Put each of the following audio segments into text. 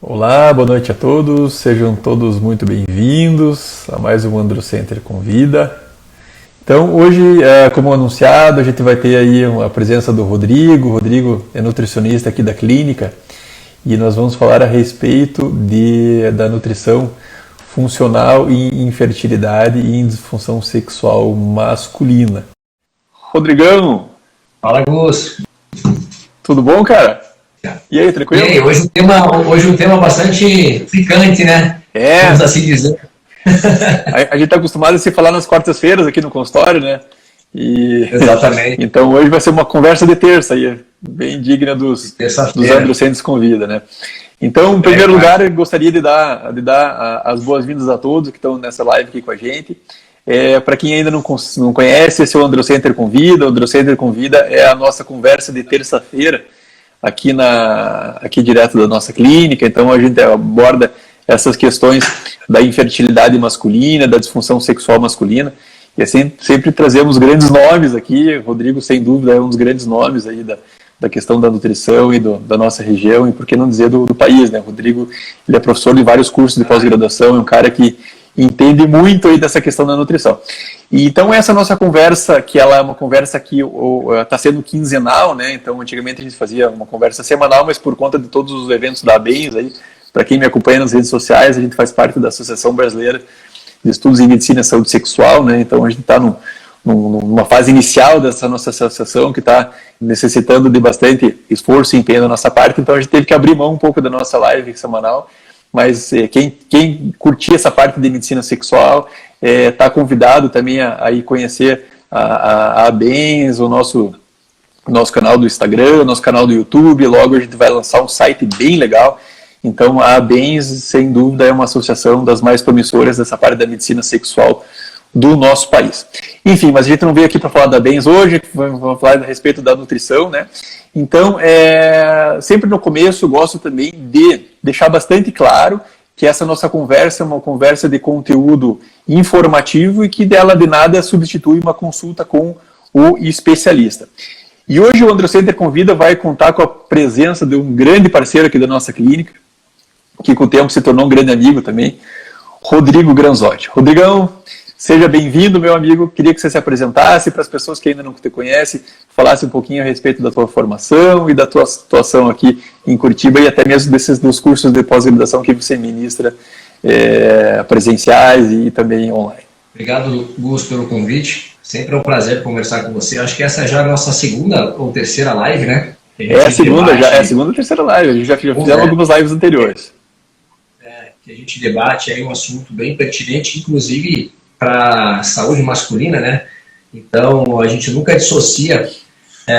Olá, boa noite a todos, sejam todos muito bem-vindos a mais um Androcenter Convida. Então, hoje, como anunciado, a gente vai ter aí a presença do Rodrigo. O Rodrigo é nutricionista aqui da clínica e nós vamos falar a respeito da nutrição funcional em infertilidade e em disfunção sexual masculina. Rodrigão! Fala, Gus! Tudo bom, cara? E aí, tranquilo? E aí, hoje um tema bastante picante, né? Vamos assim dizer. A gente está acostumado a se falar nas quartas-feiras aqui no consultório, né? Exatamente. Então hoje vai ser uma conversa de terça aí, bem digna dos Androcentes Convida, né? Então, em primeiro lugar, eu gostaria de dar as boas-vindas a todos que estão nessa live aqui com a gente. Para quem ainda não conhece, esse é o Androcenter Convida. O Androcenter Convida é a nossa conversa de terça-feira aqui direto da nossa clínica. Então a gente aborda essas questões da infertilidade masculina, da disfunção sexual masculina, e assim, sempre trazemos grandes nomes aqui. Rodrigo, sem dúvida, é um dos grandes nomes aí da questão da nutrição e da nossa região, e por que não dizer do país, né? Rodrigo, ele é professor de vários cursos de pós-graduação, é um cara que entende muito aí dessa questão da nutrição. E então essa nossa conversa, que ela é uma conversa que está sendo quinzenal, né? Então antigamente a gente fazia uma conversa semanal, mas por conta de todos os eventos da ABENS aí, para quem me acompanha nas redes sociais, a gente faz parte da Associação Brasileira de Estudos em Medicina e Saúde Sexual, né? Então a gente está numa fase inicial dessa nossa associação que está necessitando de bastante esforço e empenho da nossa parte, então a gente teve que abrir mão um pouco da nossa live semanal. Mas quem curtir essa parte de medicina sexual está convidado também a ir conhecer a ABENS, o nosso canal do Instagram, nosso canal do YouTube. Logo a gente vai lançar um site bem legal. Então a ABENS, sem dúvida, é uma associação das mais promissoras dessa parte da medicina sexual do nosso país. Enfim, mas a gente não veio aqui para falar da ABENS hoje, vamos falar a respeito da nutrição, né? Então, sempre no começo eu gosto também de deixar bastante claro que essa nossa conversa é uma conversa de conteúdo informativo e que dela de nada substitui uma consulta com o especialista. E hoje o Androcenter Convida vai contar com a presença de um grande parceiro aqui da nossa clínica, que com o tempo se tornou um grande amigo também, Rodrigo Granzotti. Rodrigão, seja bem-vindo, meu amigo. Queria que você se apresentasse para as pessoas que ainda não te conhecem, falasse um pouquinho a respeito da tua formação e da tua situação aqui em Curitiba e até mesmo dos cursos de pós-graduação que você ministra, presenciais e também online. Obrigado, Gus, pelo convite. Sempre é um prazer conversar com você. Acho que essa já é a nossa segunda ou terceira live, né? É a segunda ou terceira live. A gente já fizemos algumas lives anteriores. Que a gente debate aí um assunto bem pertinente, inclusive para a saúde masculina, né? Então, a gente nunca dissocia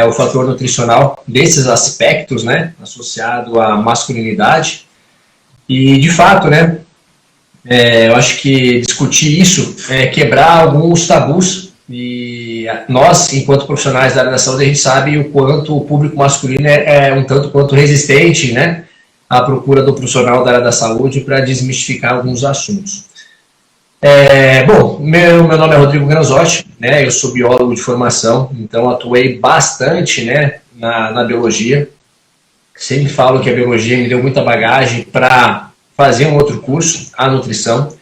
o fator nutricional desses aspectos, né? Associado à masculinidade. E, de fato, né? Eu acho que discutir isso é quebrar alguns tabus. E nós, enquanto profissionais da área da saúde, a gente sabe o quanto o público masculino é um tanto quanto resistente, né? À procura do profissional da área da saúde para desmistificar alguns assuntos. Bom, meu nome é Rodrigo Granzotti, né? Eu sou biólogo de formação, então atuei bastante, né, na biologia. Sempre falo que a biologia me deu muita bagagem para fazer um outro curso, a nutrição.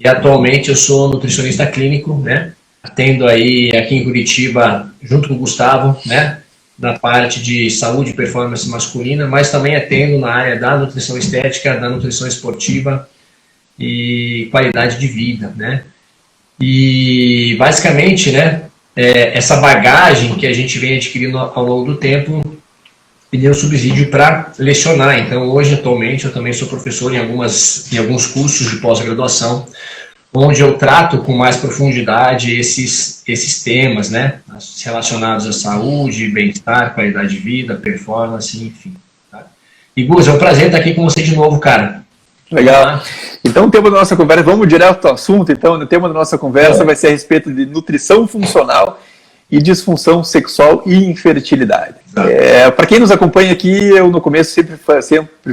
E atualmente eu sou nutricionista clínico, né? Atendo aí aqui em Curitiba, junto com o Gustavo, né? Na parte de saúde e performance masculina, mas também atendo na área da nutrição estética, da nutrição esportiva e qualidade de vida, né? E basicamente, né, essa bagagem que a gente vem adquirindo ao longo do tempo me deu subsídio para lecionar. Então hoje, atualmente, eu também sou professor em alguns cursos de pós-graduação, onde eu trato com mais profundidade esses temas, né, relacionados à saúde, bem-estar, qualidade de vida, performance, enfim. Tá? E Gus, é um prazer estar aqui com você de novo, cara. Legal. Então o tema da nossa conversa, vamos direto ao assunto, então, o tema da nossa conversa vai ser a respeito de nutrição funcional e disfunção sexual e infertilidade. Para quem nos acompanha aqui, eu no começo sempre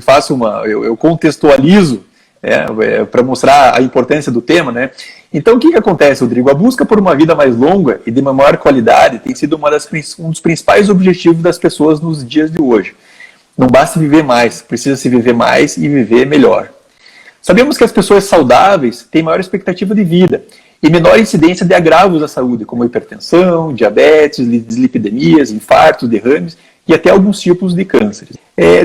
faço eu contextualizo para mostrar a importância do tema, né? Então, o que acontece, Rodrigo? A busca por uma vida mais longa e de uma maior qualidade tem sido um dos principais objetivos das pessoas nos dias de hoje. Não basta viver mais, precisa se viver mais e viver melhor. Sabemos que as pessoas saudáveis têm maior expectativa de vida e menor incidência de agravos à saúde, como hipertensão, diabetes, dislipidemias, infartos, derrames e até alguns tipos de cânceres.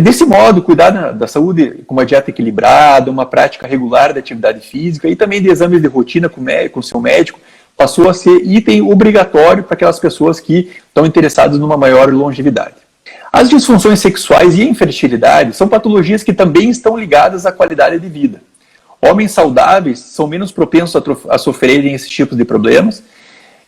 Desse modo, cuidar da saúde com uma dieta equilibrada, uma prática regular de atividade física e também de exames de rotina com o seu médico passou a ser item obrigatório para aquelas pessoas que estão interessadas numa maior longevidade. As disfunções sexuais e a infertilidade são patologias que também estão ligadas à qualidade de vida. Homens saudáveis são menos propensos a sofrerem esses tipos de problemas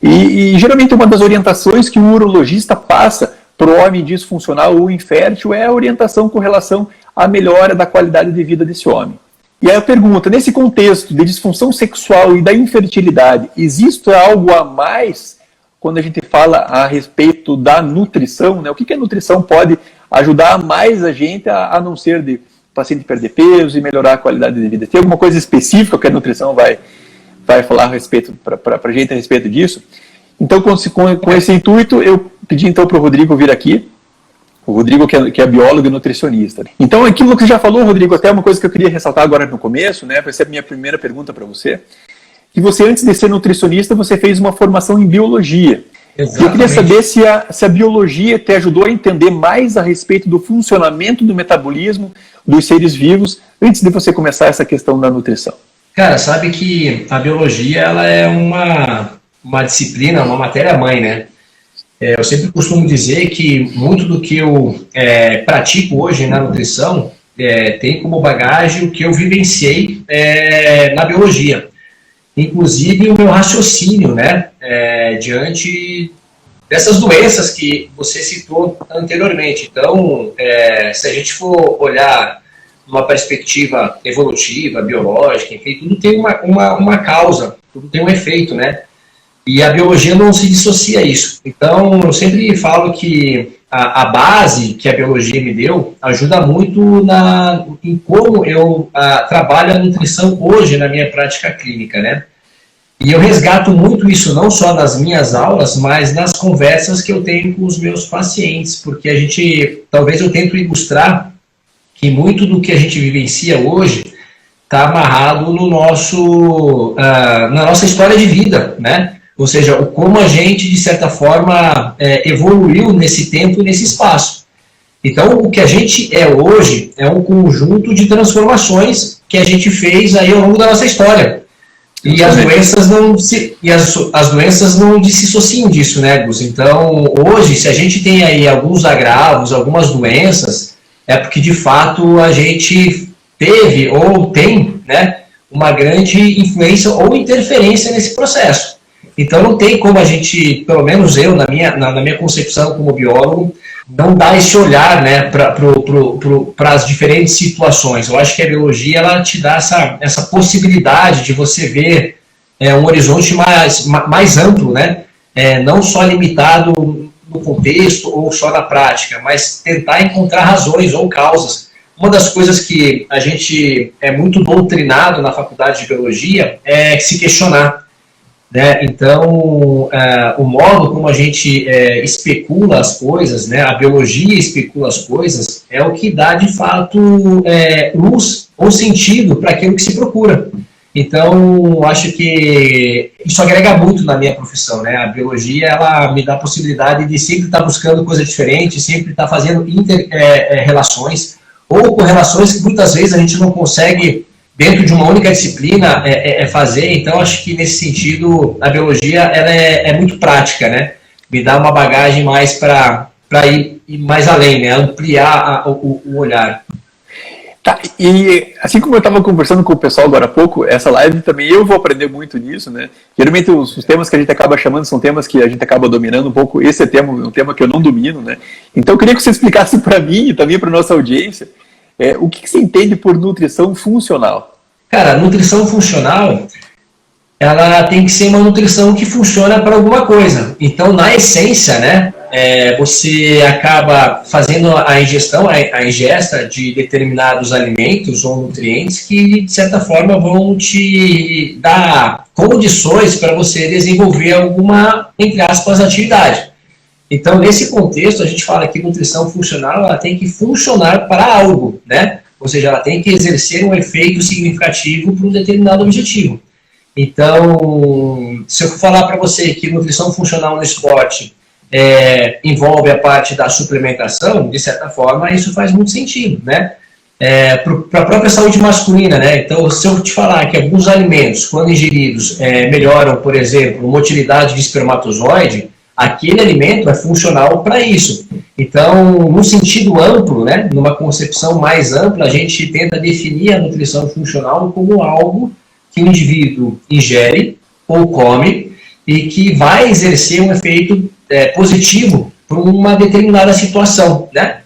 e geralmente uma das orientações que o urologista passa para o homem disfuncional ou infértil é a orientação com relação à melhora da qualidade de vida desse homem. E aí a pergunta, nesse contexto de disfunção sexual e da infertilidade, existe algo a mais quando a gente fala a respeito da nutrição, né? O que a nutrição pode ajudar mais a gente a não ser de paciente perder peso e melhorar a qualidade de vida? Tem alguma coisa específica que a nutrição vai falar a respeito, para a gente a respeito disso? Então, com esse intuito, eu pedi então para o Rodrigo vir aqui, o Rodrigo que é biólogo e nutricionista. Então, aquilo que você já falou, Rodrigo, até uma coisa que eu queria ressaltar agora no começo, né, vai ser a minha primeira pergunta para você, que você, antes de ser nutricionista, você fez uma formação em biologia. Exatamente. Eu queria saber se a biologia te ajudou a entender mais a respeito do funcionamento do metabolismo dos seres vivos, antes de você começar essa questão da nutrição. Cara, sabe que a biologia ela é uma disciplina, uma matéria-mãe, né? Eu sempre costumo dizer que muito do que eu pratico hoje na nutrição tem como bagagem o que eu vivenciei na biologia. Inclusive o meu raciocínio, né? Diante dessas doenças que você citou anteriormente. Então, se a gente for olhar uma perspectiva evolutiva, biológica, enfim, tudo tem uma causa, tudo tem um efeito, né? E a biologia não se dissocia a isso. Então, eu sempre falo que a base que a biologia me deu ajuda muito em como eu trabalho a nutrição hoje na minha prática clínica, né? E eu resgato muito isso não só nas minhas aulas, mas nas conversas que eu tenho com os meus pacientes, porque talvez eu tento ilustrar que muito do que a gente vivencia hoje está amarrado no na nossa história de vida, né? Ou seja, como a gente, de certa forma, evoluiu nesse tempo e nesse espaço. Então, o que a gente é hoje é um conjunto de transformações que a gente fez aí ao longo da nossa história. E as doenças não se dissociam disso, né, Gus? Então, hoje, se a gente tem aí alguns agravos, algumas doenças, é porque, de fato, a gente teve ou tem, né, uma grande influência ou interferência nesse processo. Então, não tem como a gente, pelo menos eu, na minha concepção como biólogo, não dar esse olhar, né, para as diferentes situações. Eu acho que a biologia ela te dá essa possibilidade de você ver um horizonte mais amplo, né, não só limitado no contexto ou só na prática, mas tentar encontrar razões ou causas. Uma das coisas que a gente é muito doutrinado na faculdade de biologia é se questionar. Né? Então, o modo como a gente especula as coisas, né? A biologia especula as coisas, é o que dá, de fato, luz ou sentido para aquilo que se procura. Então, acho que isso agrega muito na minha profissão. Né? A biologia ela me dá a possibilidade de sempre estar buscando coisas diferentes, sempre estar fazendo relações ou correlações que muitas vezes a gente não consegue dentro de uma única disciplina fazer. Então, acho que nesse sentido a biologia ela é muito prática, né? Me dá uma bagagem mais para ir mais além, né? Ampliar o olhar. Tá, e assim como eu estava conversando com o pessoal agora há pouco, essa live também eu vou aprender muito nisso, né? Geralmente os temas que a gente acaba chamando são temas que a gente acaba dominando um pouco. Esse é um tema que eu não domino, né? Então eu queria que você explicasse para mim e também para a nossa audiência o que você entende por nutrição funcional? Cara, a nutrição funcional, ela tem que ser uma nutrição que funciona para alguma coisa. Então, na essência, né, você acaba fazendo a ingestão, a ingesta de determinados alimentos ou nutrientes que, de certa forma, vão te dar condições para você desenvolver alguma, entre aspas, atividade. Então, nesse contexto, a gente fala que nutrição funcional ela tem que funcionar para algo, né? Ou seja, ela tem que exercer um efeito significativo para um determinado objetivo. Então, se eu falar para você que nutrição funcional no esporte envolve a parte da suplementação, de certa forma, isso faz muito sentido, né? Para a própria saúde masculina, né? Então, se eu te falar que alguns alimentos, quando ingeridos, melhoram, por exemplo, motilidade de espermatozoide, aquele alimento é funcional para isso. Então, no sentido amplo, né, numa concepção mais ampla, a gente tenta definir a nutrição funcional como algo que o indivíduo ingere ou come e que vai exercer um efeito positivo para uma determinada situação, né?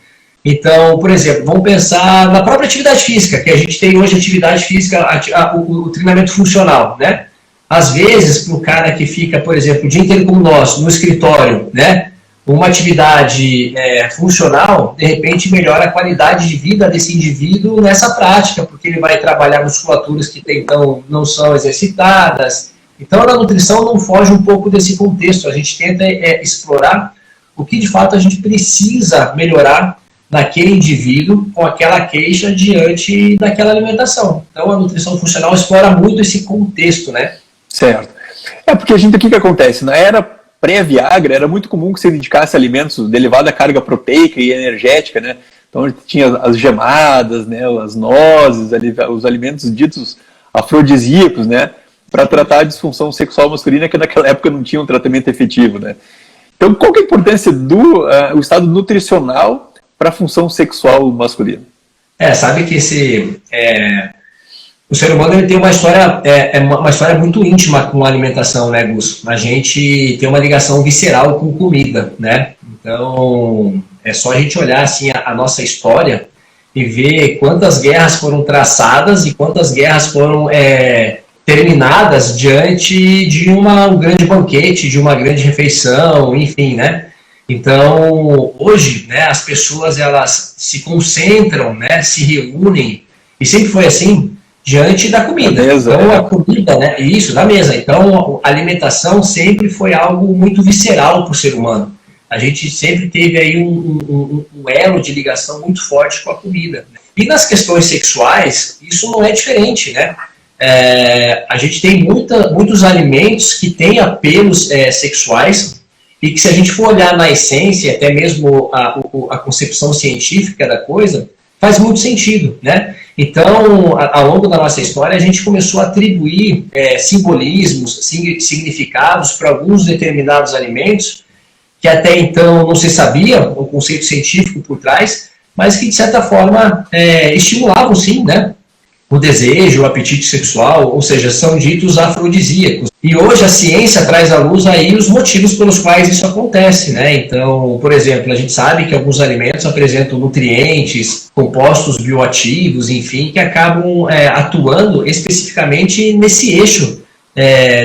Então, por exemplo, vamos pensar na própria atividade física, que a gente tem hoje atividade física, o treinamento funcional, né? Às vezes, para o cara que fica, por exemplo, o dia inteiro como nós, no escritório, né? Uma atividade funcional, de repente, melhora a qualidade de vida desse indivíduo nessa prática, porque ele vai trabalhar musculaturas que então não são exercitadas. Então, a nutrição não foge um pouco desse contexto. A gente tenta explorar o que, de fato, a gente precisa melhorar naquele indivíduo com aquela queixa diante daquela alimentação. Então, a nutrição funcional explora muito esse contexto, né? Certo. Porque o que acontece? Na era pré-Viagra, era muito comum que se indicasse alimentos de elevada carga proteica e energética, né? Então, tinha as gemadas, né, as nozes, os alimentos ditos afrodisíacos, né? Para tratar a disfunção sexual masculina, que naquela época não tinha um tratamento efetivo, né? Então, qual que é a importância do estado nutricional para a função sexual masculina? Sabe que o ser humano ele tem uma história muito íntima com a alimentação, né, Gus? A gente tem uma ligação visceral com comida, né? Então, é só a gente olhar assim, a nossa história e ver quantas guerras foram traçadas e quantas guerras foram terminadas diante de um grande banquete, de uma grande refeição, enfim, né? Então, hoje, né, as pessoas elas se concentram, né, se reúnem, e sempre foi assim, diante da comida. Então, a comida, né, isso, da mesa. Então, a alimentação sempre foi algo muito visceral para o ser humano. A gente sempre teve aí um elo de ligação muito forte com a comida. E nas questões sexuais, isso não é diferente, né? A gente tem muitos alimentos que têm apelos sexuais e que, se a gente for olhar na essência, até mesmo a concepção científica da coisa, faz muito sentido, né? Então, ao longo da nossa história, a gente começou a atribuir simbolismos, significados para alguns determinados alimentos que até então não se sabia o conceito científico por trás, mas que, de certa forma, estimulavam, sim, né? O desejo, o apetite sexual, ou seja, são ditos afrodisíacos. E hoje a ciência traz à luz aí os motivos pelos quais isso acontece, né? Então, por exemplo, a gente sabe que alguns alimentos apresentam nutrientes, compostos bioativos, enfim, que acabam atuando especificamente nesse eixo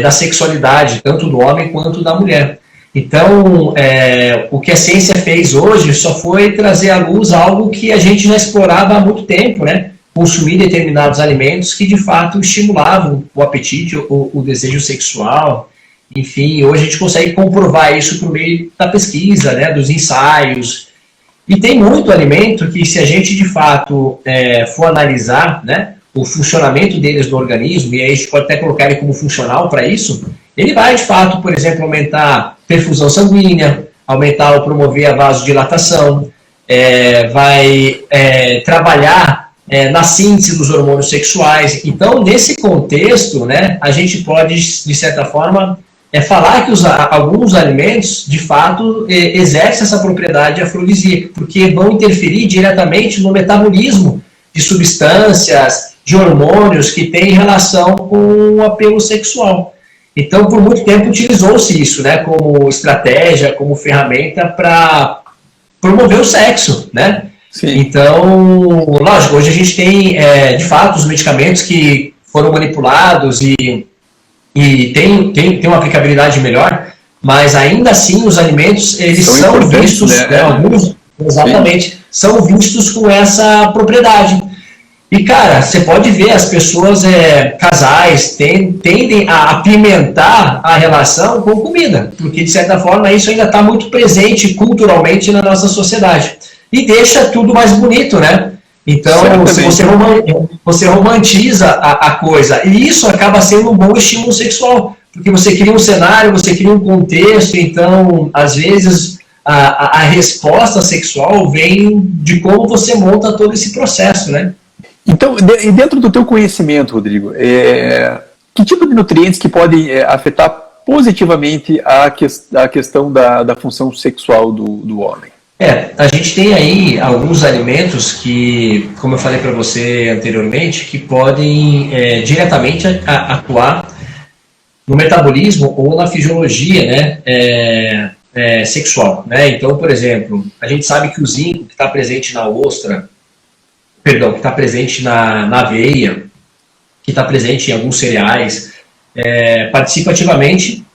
da sexualidade, tanto do homem quanto da mulher. Então, o que a ciência fez hoje só foi trazer à luz algo que a gente já explorava há muito tempo, né? Consumir determinados alimentos que de fato estimulavam o apetite, o desejo sexual, enfim, hoje a gente consegue comprovar isso por meio da pesquisa, né, dos ensaios, e tem muito alimento que, se a gente de fato for analisar, né, o funcionamento deles no organismo, e aí a gente pode até colocar ele como funcional para isso, ele vai de fato, por exemplo, aumentar a perfusão sanguínea, aumentar ou promover a vasodilatação, vai trabalhar na síntese dos hormônios sexuais. Então, nesse contexto, né, a gente pode, de certa forma, falar que alguns alimentos, de fato, exercem essa propriedade afrodisíaca, porque vão interferir diretamente no metabolismo de substâncias, de hormônios que têm relação com o apelo sexual. Então, por muito tempo, utilizou-se isso, né, como estratégia, como ferramenta para promover o sexo, né? Sim. Então, lógico, hoje a gente tem, de fato, os medicamentos que foram manipulados e tem uma aplicabilidade melhor, mas ainda assim os alimentos, eles são vistos, né, alguns, exatamente, são vistos com essa propriedade. E, cara, você pode ver, as pessoas, casais, tendem a apimentar a relação com comida, porque, de certa forma, isso ainda está muito presente culturalmente na nossa sociedade. E deixa tudo mais bonito, né? Então, se você romantiza a coisa, e isso acaba sendo um bom estímulo sexual, porque você cria um cenário, você cria um contexto, então, às vezes, a resposta sexual vem de como você monta todo esse processo, né? Então, dentro do teu conhecimento, Rodrigo, que tipo de nutrientes que podem afetar positivamente a questão da função sexual do homem? A gente tem aí alguns alimentos que, como eu falei para você anteriormente, que podem diretamente atuar no metabolismo ou na fisiologia, né, sexual, né? Então, por exemplo, a gente sabe que o zinco que está presente na ostra, que está presente na aveia, que está presente em alguns cereais, participa ativamente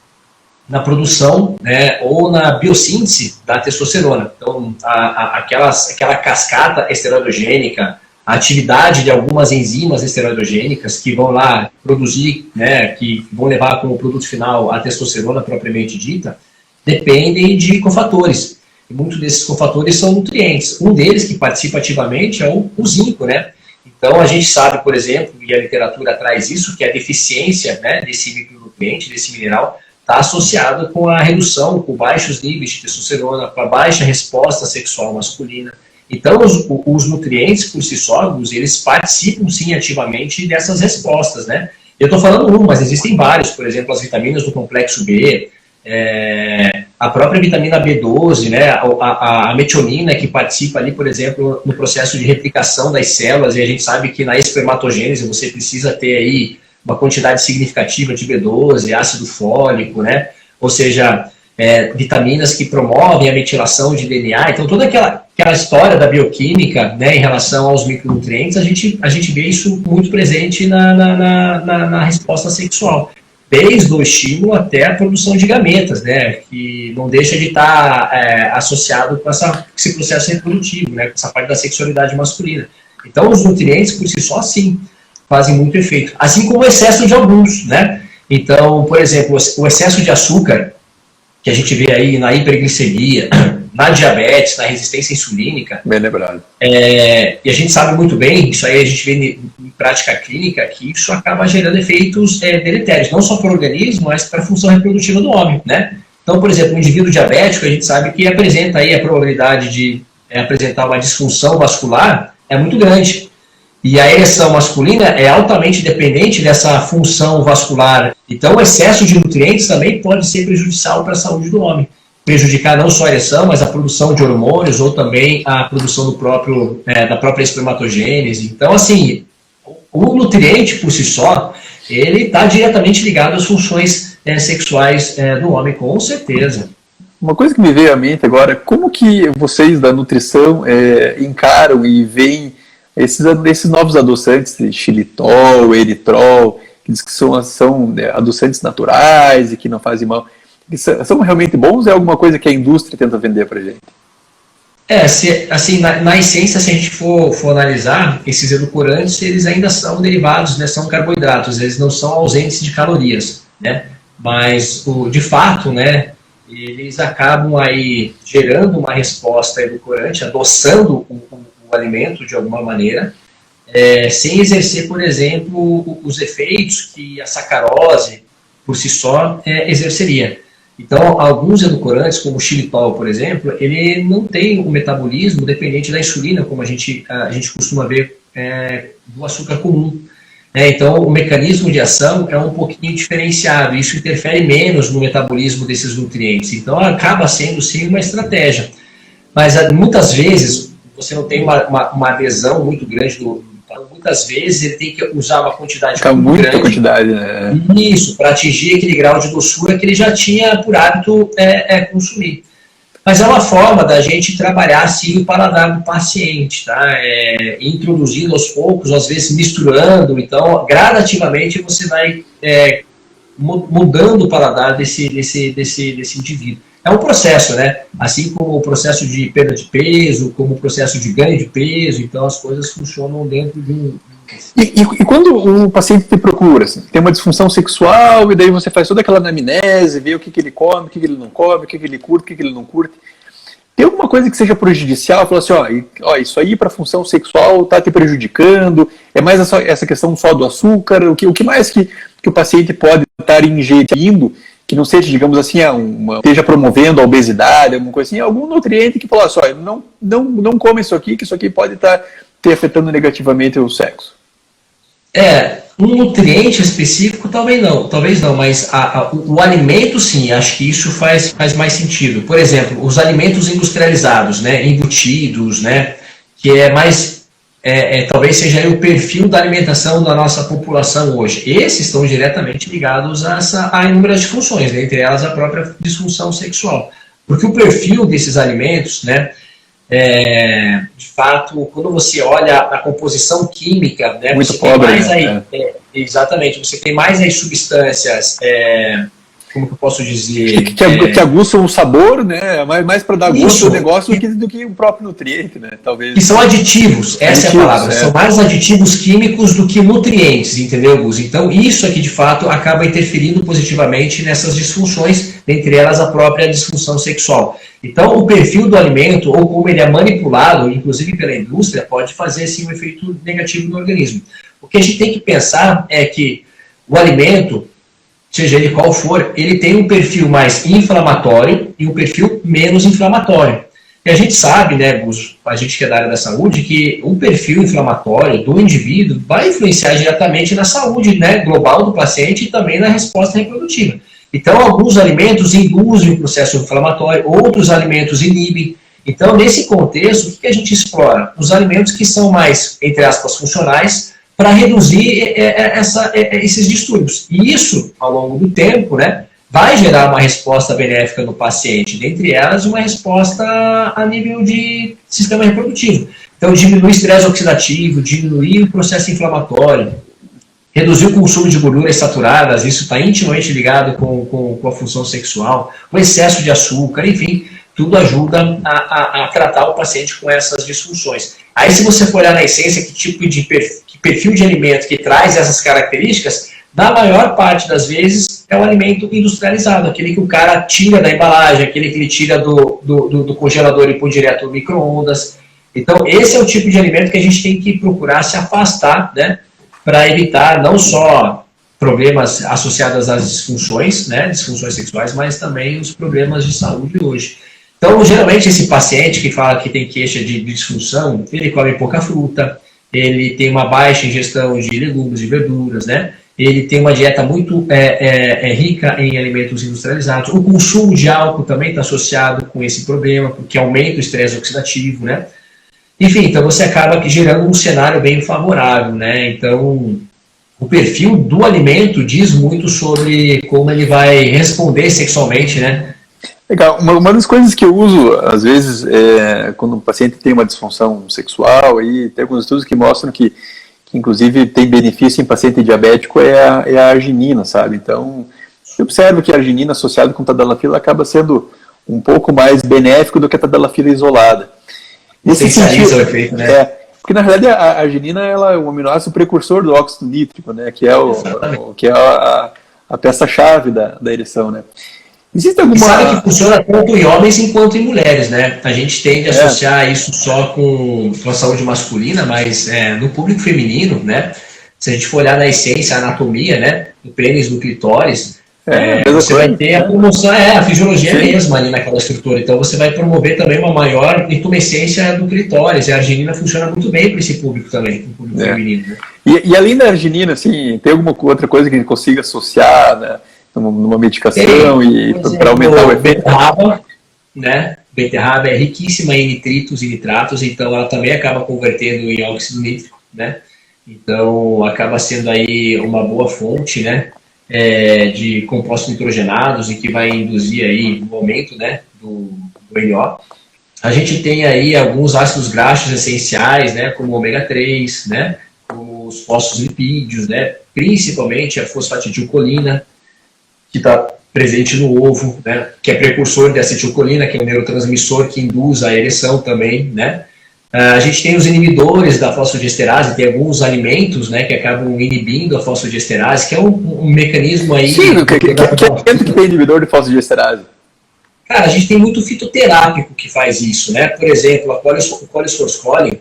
na produção, né, ou na biossíntese da testosterona. Então, aquela cascata esteroidogênica, a atividade de algumas enzimas esteroidogênicas que vão lá produzir, né, que vão levar como produto final a testosterona propriamente dita, dependem de cofatores. E muitos desses cofatores são nutrientes. Um deles que participa ativamente é o zinco, né? Então, a gente sabe, por exemplo, e a literatura traz isso, que a deficiência, né, desse micronutriente, desse mineral, está associado com a redução, com baixos níveis de testosterona, com a baixa resposta sexual masculina. Então, os nutrientes, por si só, eles participam, sim, ativamente dessas respostas, né? Eu estou falando mas existem vários, por exemplo, as vitaminas do complexo B, a própria vitamina B12, né, a metionina, que participa ali, por exemplo, no processo de replicação das células, e a gente sabe que na espermatogênese você precisa ter aí uma quantidade significativa de B12, ácido fólico, né, ou seja, vitaminas que promovem a metilação de DNA. Então, toda aquela história da bioquímica, né, em relação aos micronutrientes, a gente vê isso muito presente na resposta sexual. Desde o estímulo até a produção de gametas, né, que não deixa de estar associado com esse processo reprodutivo, né, com essa parte da sexualidade masculina. Então, os nutrientes, por si só, sim, fazem muito efeito. Assim como o excesso de alguns, né? Então, por exemplo, o excesso de açúcar, que a gente vê aí na hiperglicemia, na diabetes, na resistência insulínica. Bem lembrado. E a gente sabe muito bem, isso aí a gente vê em prática clínica, que isso acaba gerando efeitos deletérios, não só para o organismo, mas para a função reprodutiva do homem, né? Então, por exemplo, um indivíduo diabético, a gente sabe que apresenta aí a probabilidade de apresentar uma disfunção vascular é muito grande. E a ereção masculina é altamente dependente dessa função vascular. Então, o excesso de nutrientes também pode ser prejudicial para a saúde do homem. Prejudicar não só a ereção, mas a produção de hormônios ou também a produção da própria espermatogênese. Então, assim, o nutriente por si só, ele está diretamente ligado às funções sexuais do homem, com certeza. Uma coisa que me veio à mente agora, como que vocês da nutrição encaram e veem esses novos adoçantes, xilitol, eritrol, que diz que são adoçantes naturais e que não fazem mal, são realmente bons ou é alguma coisa que a indústria tenta vender pra gente? Assim, na essência, se a gente for analisar, esses edulcorantes, eles ainda são derivados, né, são carboidratos, eles não são ausentes de calorias, né? Mas, de fato, né, eles acabam aí gerando uma resposta edulcorante, adoçando o alimento de alguma maneira, sem exercer, por exemplo, os efeitos que a sacarose por si só exerceria. Então, alguns edulcorantes, como o xilitol, por exemplo, ele não tem um metabolismo dependente da insulina, como a gente costuma ver do açúcar comum. Então, o mecanismo de ação é um pouquinho diferenciado, isso interfere menos no metabolismo desses nutrientes. Então, acaba sendo, sim, uma estratégia. Mas, muitas vezes, você não tem uma adesão muito grande então, muitas vezes ele tem que usar uma quantidade muito grande. Quantidade, né? Isso, para atingir aquele grau de doçura que ele já tinha por hábito consumir. Mas é uma forma da gente trabalhar assim o paladar do paciente, tá? Introduzindo aos poucos, às vezes misturando. Então, gradativamente você vai mudando o paladar desse indivíduo. É um processo, né? Assim como o processo de perda de peso, como o processo de ganho de peso, então as coisas funcionam dentro de um... E quando o paciente te procura, assim, tem uma disfunção sexual, e daí você faz toda aquela anamnese, vê o que ele come, o que ele não come, o que ele curte, o que ele não curte. Tem alguma coisa que seja prejudicial? Fala assim, ó, isso aí para a função sexual está te prejudicando, é mais essa questão só do açúcar, o que mais que o paciente pode estar ingerindo, que não seja, digamos assim, esteja promovendo a obesidade, alguma coisa assim, algum nutriente que fala assim, ó, não come isso aqui, que isso aqui pode estar te afetando negativamente o sexo. Um nutriente específico talvez não, mas o alimento sim, acho que isso faz mais sentido. Por exemplo, os alimentos industrializados, né, embutidos, né, que é mais, talvez seja aí o perfil da alimentação da nossa população hoje. Esses estão diretamente ligados a inúmeras disfunções, né, entre elas a própria disfunção sexual. Porque o perfil desses alimentos, né, de fato, quando você olha a composição química, né, muito você pobre, tem mais aí, exatamente, você tem mais aí substâncias, como que eu posso dizer? Que aguçam o sabor, né? Mais para dar gosto ao negócio do que o próprio nutriente, né? Talvez. Que são aditivos, essa é a palavra. São mais aditivos químicos do que nutrientes, entendeu, Gus? Então, isso aqui, de fato, acaba interferindo positivamente nessas disfunções, dentre elas a própria disfunção sexual. Então, o perfil do alimento, ou como ele é manipulado, inclusive pela indústria, pode fazer, sim, um efeito negativo no organismo. O que a gente tem que pensar é que o alimento, seja ele qual for, ele tem um perfil mais inflamatório e um perfil menos inflamatório. E a gente sabe, né, Gus, a gente que é da área da saúde, que o perfil inflamatório do indivíduo vai influenciar diretamente na saúde, né, global do paciente e também na resposta reprodutiva. Então, alguns alimentos induzem o processo inflamatório, outros alimentos inibem. Então, nesse contexto, o que a gente explora? Os alimentos que são mais, entre aspas, funcionais, para reduzir esses distúrbios. E isso, ao longo do tempo, né, vai gerar uma resposta benéfica no paciente, dentre elas uma resposta a nível de sistema reprodutivo. Então, diminuir o estresse oxidativo, diminuir o processo inflamatório, reduzir o consumo de gorduras saturadas, isso está intimamente ligado com a função sexual, o excesso de açúcar, enfim, tudo ajuda a tratar o paciente com essas disfunções. Aí, se você for olhar na essência que tipo de perfil de alimento que traz essas características, na maior parte das vezes é um alimento industrializado, aquele que o cara tira da embalagem, aquele que ele tira do congelador e põe direto no micro-ondas. Então, esse é o tipo de alimento que a gente tem que procurar se afastar, né, para evitar não só problemas associados às disfunções, né, disfunções sexuais, mas também os problemas de saúde hoje. Então, geralmente, esse paciente que fala que tem queixa de disfunção, ele come pouca fruta, ele tem uma baixa ingestão de legumes e verduras, né? Ele tem uma dieta muito rica em alimentos industrializados. O consumo de álcool também está associado com esse problema, porque aumenta o estresse oxidativo, né? Enfim, então você acaba gerando um cenário bem favorável, né? Então, o perfil do alimento diz muito sobre como ele vai responder sexualmente, né? Legal. Uma das coisas que eu uso, às vezes, quando um paciente tem uma disfunção sexual, e tem alguns estudos que mostram que inclusive tem benefício em paciente diabético, é a arginina, sabe? Então, eu observo que a arginina associada com tadalafila acaba sendo um pouco mais benéfico do que a tadalafila isolada. Nesse sentido, o efeito, né? Porque na realidade a arginina ela é um aminoácido precursor do óxido nítrico, né? Que é a peça-chave da ereção, né? Existe alguma... E sabe que funciona tanto em homens quanto em mulheres, né? A gente tende a associar isso só com a saúde masculina, mas no público feminino, né? Se a gente for olhar na essência, a anatomia, né? Do pênis, do clitóris, você vai ter a promoção, a fisiologia é mesma ali naquela estrutura. Então você vai promover também uma maior intumescência do clitóris. E a arginina funciona muito bem para esse público também, o público feminino. Né? E além da arginina, assim, tem alguma outra coisa que a gente consiga associar, né? Numa medicação e para aumentar o efeito? Beterraba, né? Beterraba é riquíssima em nitritos e nitratos, então ela também acaba convertendo em óxido nítrico, né? Então acaba sendo aí uma boa fonte, né? De compostos nitrogenados e que vai induzir aí o aumento, né? do NO. A gente tem aí alguns ácidos graxos essenciais, né? Como o ômega 3, né? Como os fosfolipídios, né? Principalmente a fosfatidilcolina. que está presente no ovo, né, que é precursor de acetilcolina, que é um neurotransmissor que induz a ereção também, né. A gente tem os inibidores da fosfodiesterase, tem alguns alimentos, né, que acabam inibindo a fosfodiesterase, que é um mecanismo aí... Sim, que tem inibidor de fosfodiesterase? Cara, a gente tem muito fitoterápico que faz isso, né? Por exemplo, o colesoroscolin,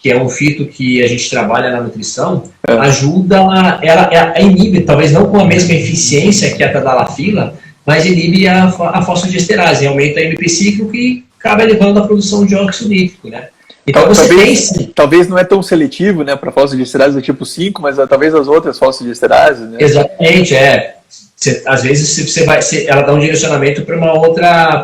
que é um fito que a gente trabalha na nutrição, ajuda, ela inibe, talvez não com a mesma eficiência que a tadalafila, mas inibe a fosfodiesterase, aumenta a MP cíclico e acaba elevando a produção de óxido nítrico, né? Então talvez não é tão seletivo, né, para fosfodiesterase do tipo 5, mas talvez as outras fosfodiesterases, né? Exatamente, às vezes ela dá um direcionamento para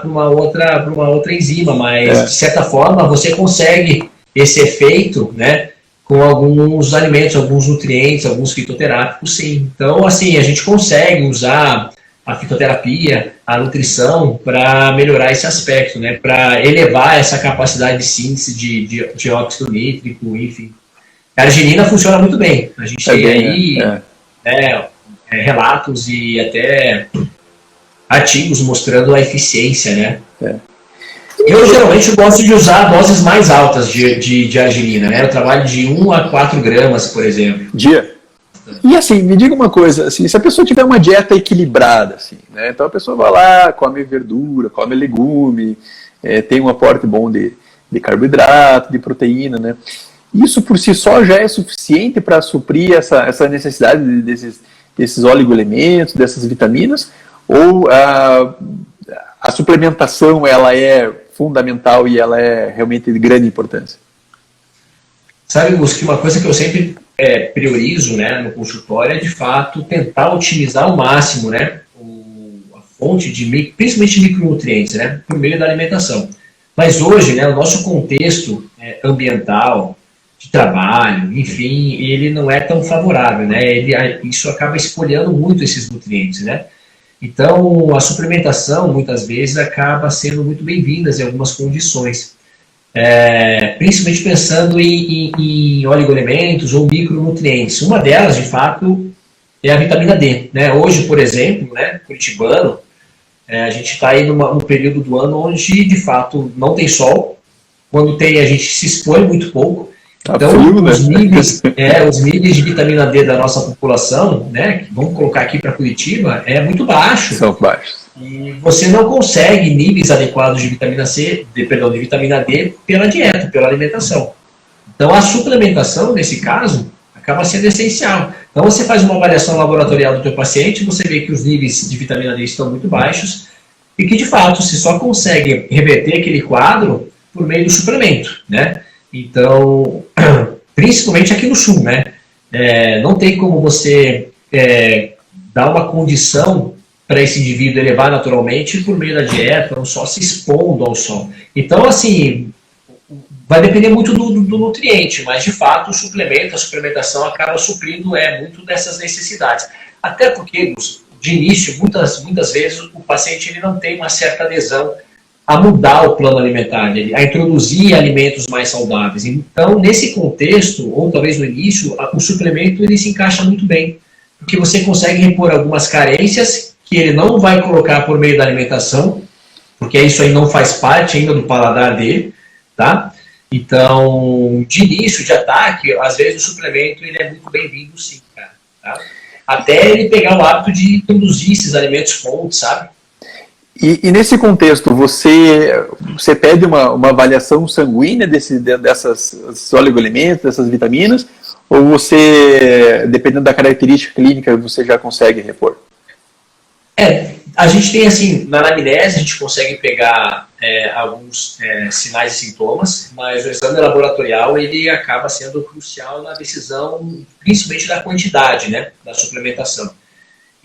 uma outra enzima, mas de certa forma você consegue esse efeito, né, com alguns alimentos, alguns nutrientes, alguns fitoterápicos, sim. Então, assim, a gente consegue usar a fitoterapia, a nutrição, para melhorar esse aspecto, né, para elevar essa capacidade de síntese de óxido nítrico, enfim. A arginina funciona muito bem. A gente tem aí relatos e até artigos mostrando a eficiência, né? Eu geralmente gosto de usar doses mais altas de arginina, né? Eu trabalho de 1 a 4 gramas, por exemplo. Dia? E assim, me diga uma coisa, assim, se a pessoa tiver uma dieta equilibrada, assim, né? Então a pessoa vai lá, come verdura, come legume, tem um aporte bom de carboidrato, de proteína, né? Isso por si só já é suficiente para suprir essa necessidade desses oligoelementos, dessas vitaminas, ou a suplementação ela é fundamental e ela é realmente de grande importância? Sabe, Gus, que uma coisa que eu sempre priorizo, né, no consultório é, de fato, tentar otimizar ao máximo, né, a fonte principalmente de micronutrientes, né, por meio da alimentação. Mas hoje, né, o nosso contexto ambiental, de trabalho, enfim, ele não é tão favorável, né, isso acaba espoliando muito esses nutrientes, né. Então, a suplementação, muitas vezes, acaba sendo muito bem-vinda em algumas condições. Principalmente pensando em oligoelementos ou micronutrientes. Uma delas, de fato, é a vitamina D. Né? Hoje, por exemplo, né, curitibano, a gente está aí num período do ano onde, de fato, não tem sol. Quando tem, a gente se expõe muito pouco. Então, frio, né? os níveis de vitamina D da nossa população, né, que vamos colocar aqui para Curitiba, é muito baixo. São baixos. E você não consegue níveis adequados de vitamina de vitamina D pela dieta, pela alimentação. Então, a suplementação, nesse caso, acaba sendo essencial. Então, você faz uma avaliação laboratorial do teu paciente, você vê que os níveis de vitamina D estão muito baixos e que, de fato, você só consegue reverter aquele quadro por meio do suplemento, né? Então, principalmente aqui no sul, né? Não tem como você dar uma condição para esse indivíduo elevar naturalmente por meio da dieta, ou só se expondo ao sol. Então, assim, vai depender muito do nutriente, mas, de fato, a suplementação acaba suprindo muito dessas necessidades. Até porque, de início, muitas vezes, o paciente ele não tem uma certa adesão a mudar o plano alimentar dele, a introduzir alimentos mais saudáveis. Então, nesse contexto, ou talvez no início, o suplemento ele se encaixa muito bem, porque você consegue repor algumas carências que ele não vai colocar por meio da alimentação, porque isso aí não faz parte ainda do paladar dele, tá? Então, de início, de ataque, às vezes o suplemento ele é muito bem-vindo sim, cara, tá? Até ele pegar o hábito de introduzir esses alimentos fontes, sabe? E nesse contexto, você pede uma avaliação sanguínea desses oligoelementos, dessas vitaminas, ou você, dependendo da característica clínica, você já consegue repor? A gente tem, assim, na anamnese a gente consegue pegar alguns sinais e sintomas, mas o exame laboratorial ele acaba sendo crucial na decisão, principalmente da quantidade, né, da suplementação.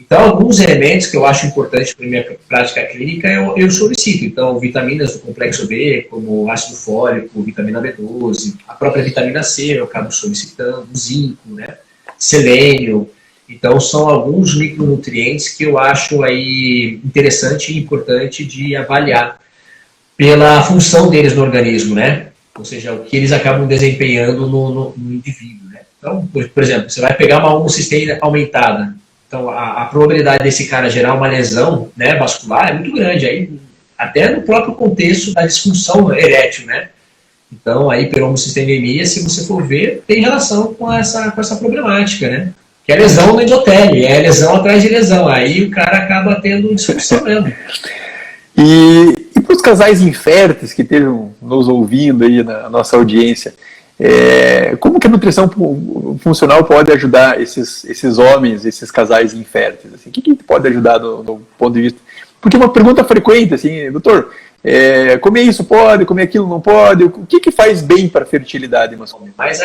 Então, alguns elementos que eu acho importantes para a minha prática clínica eu solicito. Então, vitaminas do complexo B, como ácido fólico, vitamina B12, a própria vitamina C eu acabo solicitando, zinco, né, selênio. Então, são alguns micronutrientes que eu acho aí interessante e importante de avaliar pela função deles no organismo, né? Ou seja, o que eles acabam desempenhando no indivíduo, né? Então, por exemplo, você vai pegar uma homocisteína aumentada. Então, a probabilidade desse cara gerar uma lesão, né, vascular é muito grande, aí, até no próprio contexto da disfunção erétil, né? Então, a hiperhomocisteinemia, se você for ver, tem relação com essa problemática, né? Que é lesão no endotélio, é lesão atrás de lesão, aí o cara acaba tendo disfunção mesmo. E para os casais inférteis que estejam nos ouvindo aí na nossa audiência, como que a nutrição funcional pode ajudar esses homens, esses casais inférteis? Assim, o que pode ajudar do ponto de vista? Porque é uma pergunta frequente, assim, doutor, comer isso pode, comer aquilo não pode, o que faz bem para a fertilidade masculina? Mas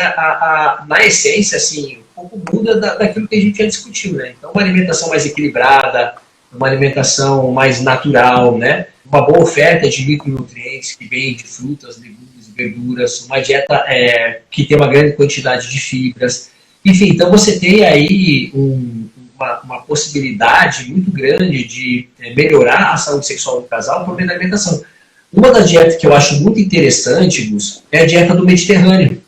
na essência, assim, um pouco muda daquilo que a gente já discutiu, né? Então, uma alimentação mais equilibrada, uma alimentação mais natural, né? Uma boa oferta de micronutrientes que vem de frutas, legumes, verduras, uma dieta que tem uma grande quantidade de fibras. Enfim, então você tem aí uma possibilidade muito grande de melhorar a saúde sexual do casal por meio da alimentação. Uma das dietas que eu acho muito interessante, Gus, é a dieta do Mediterrâneo.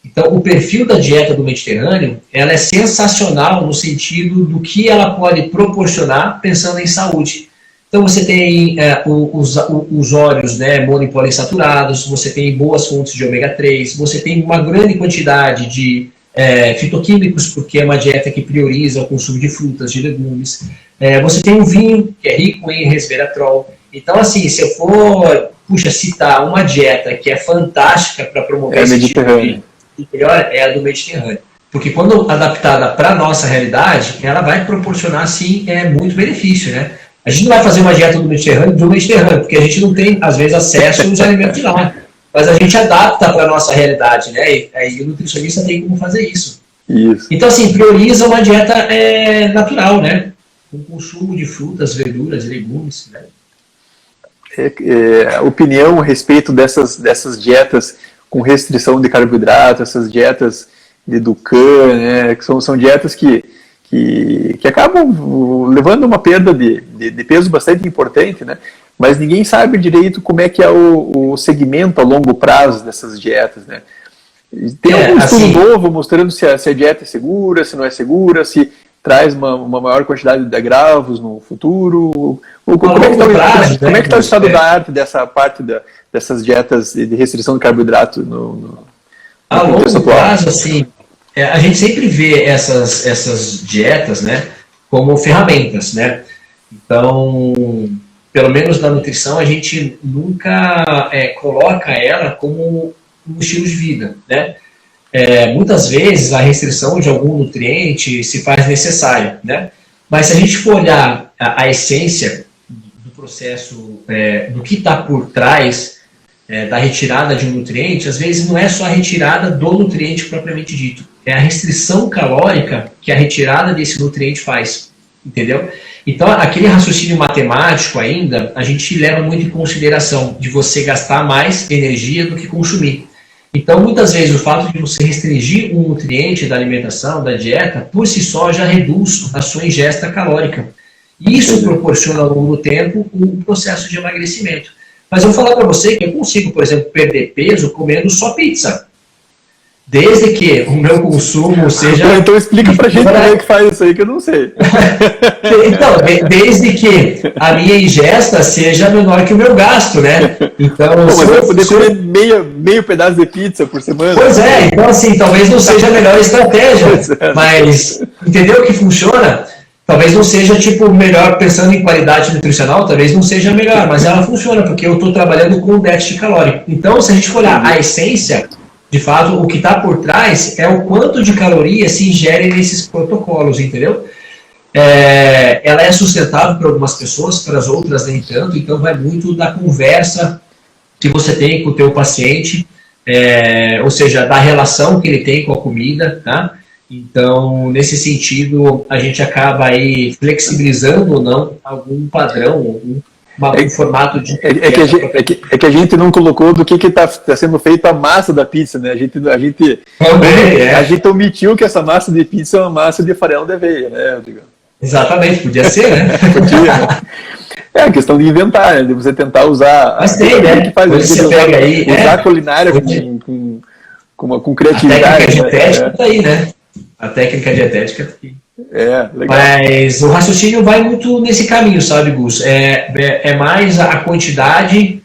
Então, o perfil da dieta do Mediterrâneo, ela é sensacional no sentido do que ela pode proporcionar pensando em saúde. Então, você tem os óleos, né, mono e poliinsaturados, você tem boas fontes de ômega 3, você tem uma grande quantidade de fitoquímicos, porque é uma dieta que prioriza o consumo de frutas, de legumes. Você tem o vinho, que é rico em resveratrol. Então, assim, se eu for citar uma dieta que é fantástica para promover esse tipo de melhor, é a do Mediterrâneo. Porque quando adaptada para a nossa realidade, ela vai proporcionar, sim, muito benefício, né? A gente não vai fazer uma dieta do Mediterrâneo, porque a gente não tem, às vezes, acesso aos alimentos de lá. Mas a gente adapta para a nossa realidade, né? E aí o nutricionista tem como fazer isso. Então, assim, prioriza uma dieta natural, né? Com consumo de frutas, verduras, legumes, né? Opinião a respeito dessas dietas com restrição de carboidrato, essas dietas de Dukan, né? Que são dietas que acabam levando uma perda de peso bastante importante, né? Mas ninguém sabe direito como é que é o segmento a longo prazo dessas dietas, né? Tem algum estudo novo mostrando se a dieta é segura, se não é segura, se traz uma maior quantidade de agravos no futuro? Como é que está o estado da arte dessa parte dessas dietas de restrição de carboidrato no a longo prazo, assim, a gente sempre vê essas dietas, né, como ferramentas, né? Então, pelo menos na nutrição, a gente nunca coloca ela como um estilo de vida, né? Muitas vezes a restrição de algum nutriente se faz necessária, né? Mas se a gente for olhar a essência do processo, do que está por trás da retirada de um nutriente, às vezes não é só a retirada do nutriente propriamente dito, é a restrição calórica que a retirada desse nutriente faz, entendeu? Então, aquele raciocínio matemático ainda, a gente leva muito em consideração de você gastar mais energia do que consumir. Então, muitas vezes, o fato de você restringir um nutriente da alimentação, da dieta, por si só já reduz a sua ingesta calórica. E isso proporciona, ao longo do tempo, um processo de emagrecimento. Mas eu vou falar para você que eu consigo, por exemplo, perder peso comendo só pizza. Desde que o meu consumo seja... Então explica pra gente como é que faz isso aí, que eu não sei. Então, desde que a minha ingesta seja menor que o meu gasto, né? Então, mas eu vou poder comer meio pedaço de pizza por semana. Pois então assim, talvez não seja a melhor estratégia, mas entendeu que funciona? Talvez não seja, melhor pensando em qualidade nutricional, talvez não seja melhor, mas ela funciona, porque eu estou trabalhando com déficit calórico. Então, se a gente for olhar a essência, de fato, o que está por trás é o quanto de calorias se ingere nesses protocolos, entendeu? Ela é sustentável para algumas pessoas, para as outras nem tanto, então vai muito da conversa que você tem com o teu paciente, ou seja, da relação que ele tem com a comida, tá? Então, nesse sentido, a gente acaba aí flexibilizando ou não algum padrão, algum formato de... É que a gente não colocou do que está sendo feita a massa da pizza, né? A gente omitiu que essa massa de pizza é uma massa de farelo de aveia, né, Rodrigo? Exatamente, podia ser, né? Podia, né? É a questão de inventar, né? De você tentar usar... Mas tem, né? Que faz, você pega aí... Usar a culinária com criatividade. A técnica dietética está aí, né? A técnica dietética está aí. Legal. Mas o raciocínio vai muito nesse caminho, sabe, Gus? É mais a quantidade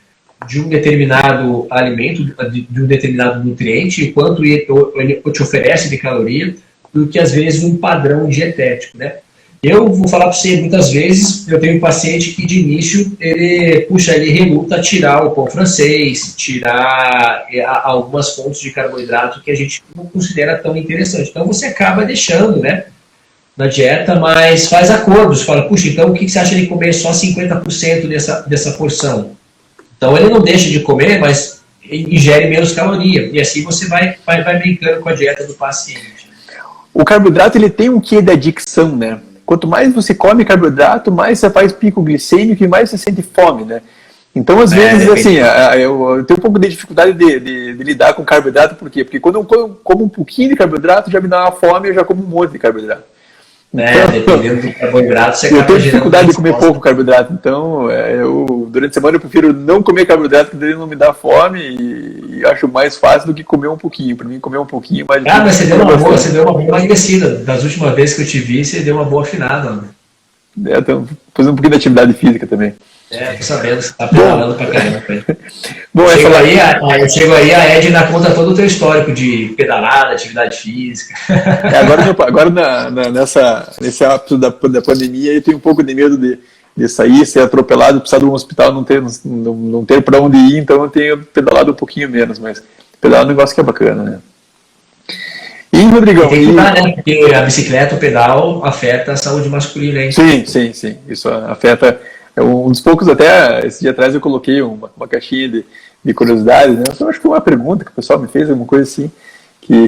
de um determinado alimento, de um determinado nutriente, quanto ele te oferece de caloria, do que às vezes um padrão dietético, né? Eu vou falar para você, muitas vezes, eu tenho um paciente que de início, ele reluta a tirar o pão francês, tirar algumas fontes de carboidrato que a gente não considera tão interessante. Então você acaba deixando, né, na dieta, mas faz acordos, fala, puxa, então o que você acha de comer só 50% dessa porção? Então ele não deixa de comer, mas ingere menos caloria, e assim você vai brincando com a dieta do paciente. O carboidrato, ele tem um quê de adicção, né? Quanto mais você come carboidrato, mais você faz pico glicêmico e mais você sente fome, né? Então, às vezes, assim, eu tenho um pouco de dificuldade de lidar com carboidrato, por quê? Porque quando eu como um pouquinho de carboidrato, já me dá uma fome e eu já como um monte de carboidrato. Dependendo do carboidrato, você acaba. Eu tenho dificuldade de comer pouco carboidrato, então durante a semana eu prefiro não comer carboidrato, porque daí não me dá fome e acho mais fácil do que comer um pouquinho. Para mim, comer um pouquinho mais. Mas você deu uma boa emagrecida. Das últimas vezes que eu te vi, você deu uma boa afinada. Mano. Então, fazendo um pouquinho de atividade física também. Tô sabendo, você tá pedalando pra caramba. Bom, eu chego aí, a Edna conta todo o teu histórico de pedalada, atividade física. Agora nesse ápice da pandemia, eu tenho um pouco de medo de sair, ser atropelado, precisar de um hospital, não ter para onde ir, então eu tenho pedalado um pouquinho menos, mas pedalar é um negócio que é bacana, né? E, Rodrigão... Tem que cuidar, né? Porque a bicicleta, o pedal, afeta a saúde masculina, hein? Sim. Isso afeta... Um dos poucos, até esse dia atrás eu coloquei uma caixinha de curiosidades, né? Eu acho que foi uma pergunta que o pessoal me fez, alguma coisa assim,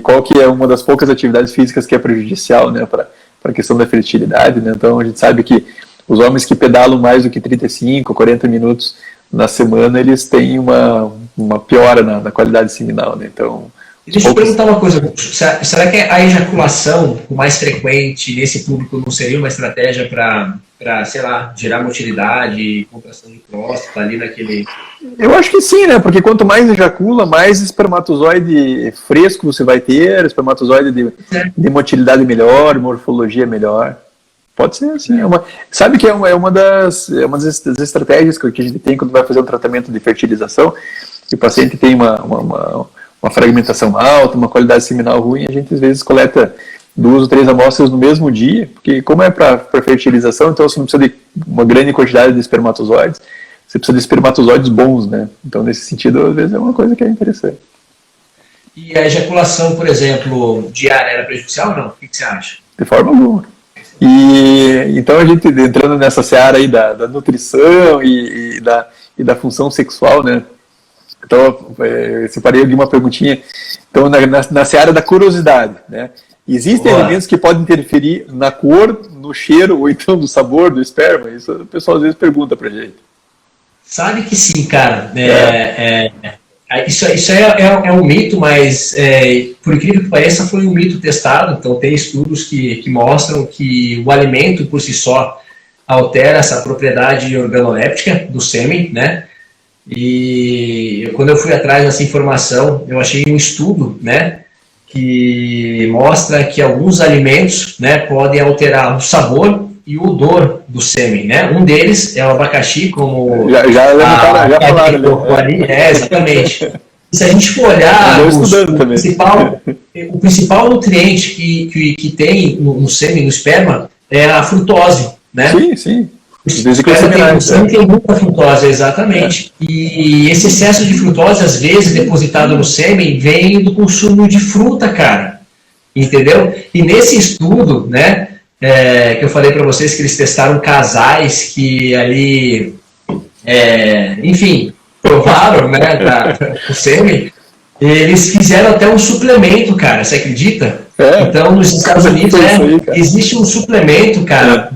qual que é uma das poucas atividades físicas que é prejudicial, né, para a questão da fertilidade, né? Então a gente sabe que os homens que pedalam mais do que 35, 40 minutos na semana, eles têm uma piora na qualidade seminal, né? Então... Deixa eu perguntar uma coisa, será que a ejaculação mais frequente nesse público não seria uma estratégia para, sei lá, gerar motilidade, contração de próstata ali naquele... Eu acho que sim, né? Porque quanto mais ejacula, mais espermatozoide fresco você vai ter, espermatozoide de motilidade melhor, morfologia melhor. Pode ser, sim. Sabe que é uma das estratégias que a gente tem quando vai fazer um tratamento de fertilização, que o paciente tem uma fragmentação alta, uma qualidade seminal ruim, a gente às vezes coleta 2 ou 3 amostras no mesmo dia, porque como é para fertilização, então você não precisa de uma grande quantidade de espermatozoides, você precisa de espermatozoides bons, né? Então nesse sentido, às vezes é uma coisa que é interessante. E a ejaculação, por exemplo, diária era prejudicial ou não? O que você acha? De forma alguma. E então a gente entrando nessa seara aí da nutrição e da função sexual, né? Então, eu separei aqui uma perguntinha. Então, na seara da curiosidade, né? Existem alimentos que podem interferir na cor, no cheiro ou então no sabor do esperma? Isso o pessoal às vezes pergunta pra gente. Sabe que sim, cara. Isso é um mito, mas por incrível que pareça foi um mito testado. Então, tem estudos que mostram que o alimento por si só altera essa propriedade organoléptica do sêmen, né? E quando eu fui atrás dessa informação, eu achei um estudo, né, que mostra que alguns alimentos, né, podem alterar o sabor e o odor do sêmen, né? Um deles é o abacaxi, como já falaram ali. Exatamente. Se a gente for olhar o principal nutriente que tem no sêmen, no esperma, é a frutose, né? Sim. Tem muita frutose, exatamente. E esse excesso de frutose, às vezes, depositado no sêmen, vem do consumo de fruta, cara. Entendeu? E nesse estudo, né, que eu falei para vocês que eles testaram casais que ali, enfim, provaram, né, o sêmen, eles fizeram até um suplemento, cara, você acredita? Então, nos Estados Unidos, existe um suplemento, cara,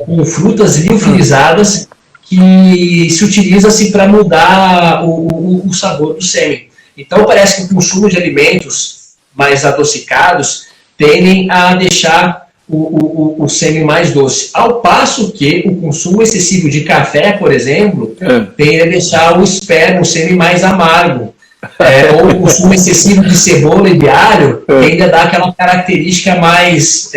com frutas liofilizadas que se utiliza-se para mudar o sabor do sêmen. Então, parece que o consumo de alimentos mais adocicados tendem a deixar o sêmen mais doce. Ao passo que o consumo excessivo de café, por exemplo, tende a deixar o sêmen mais amargo. Ou o consumo excessivo de cebola e de alho tende a dar aquela característica mais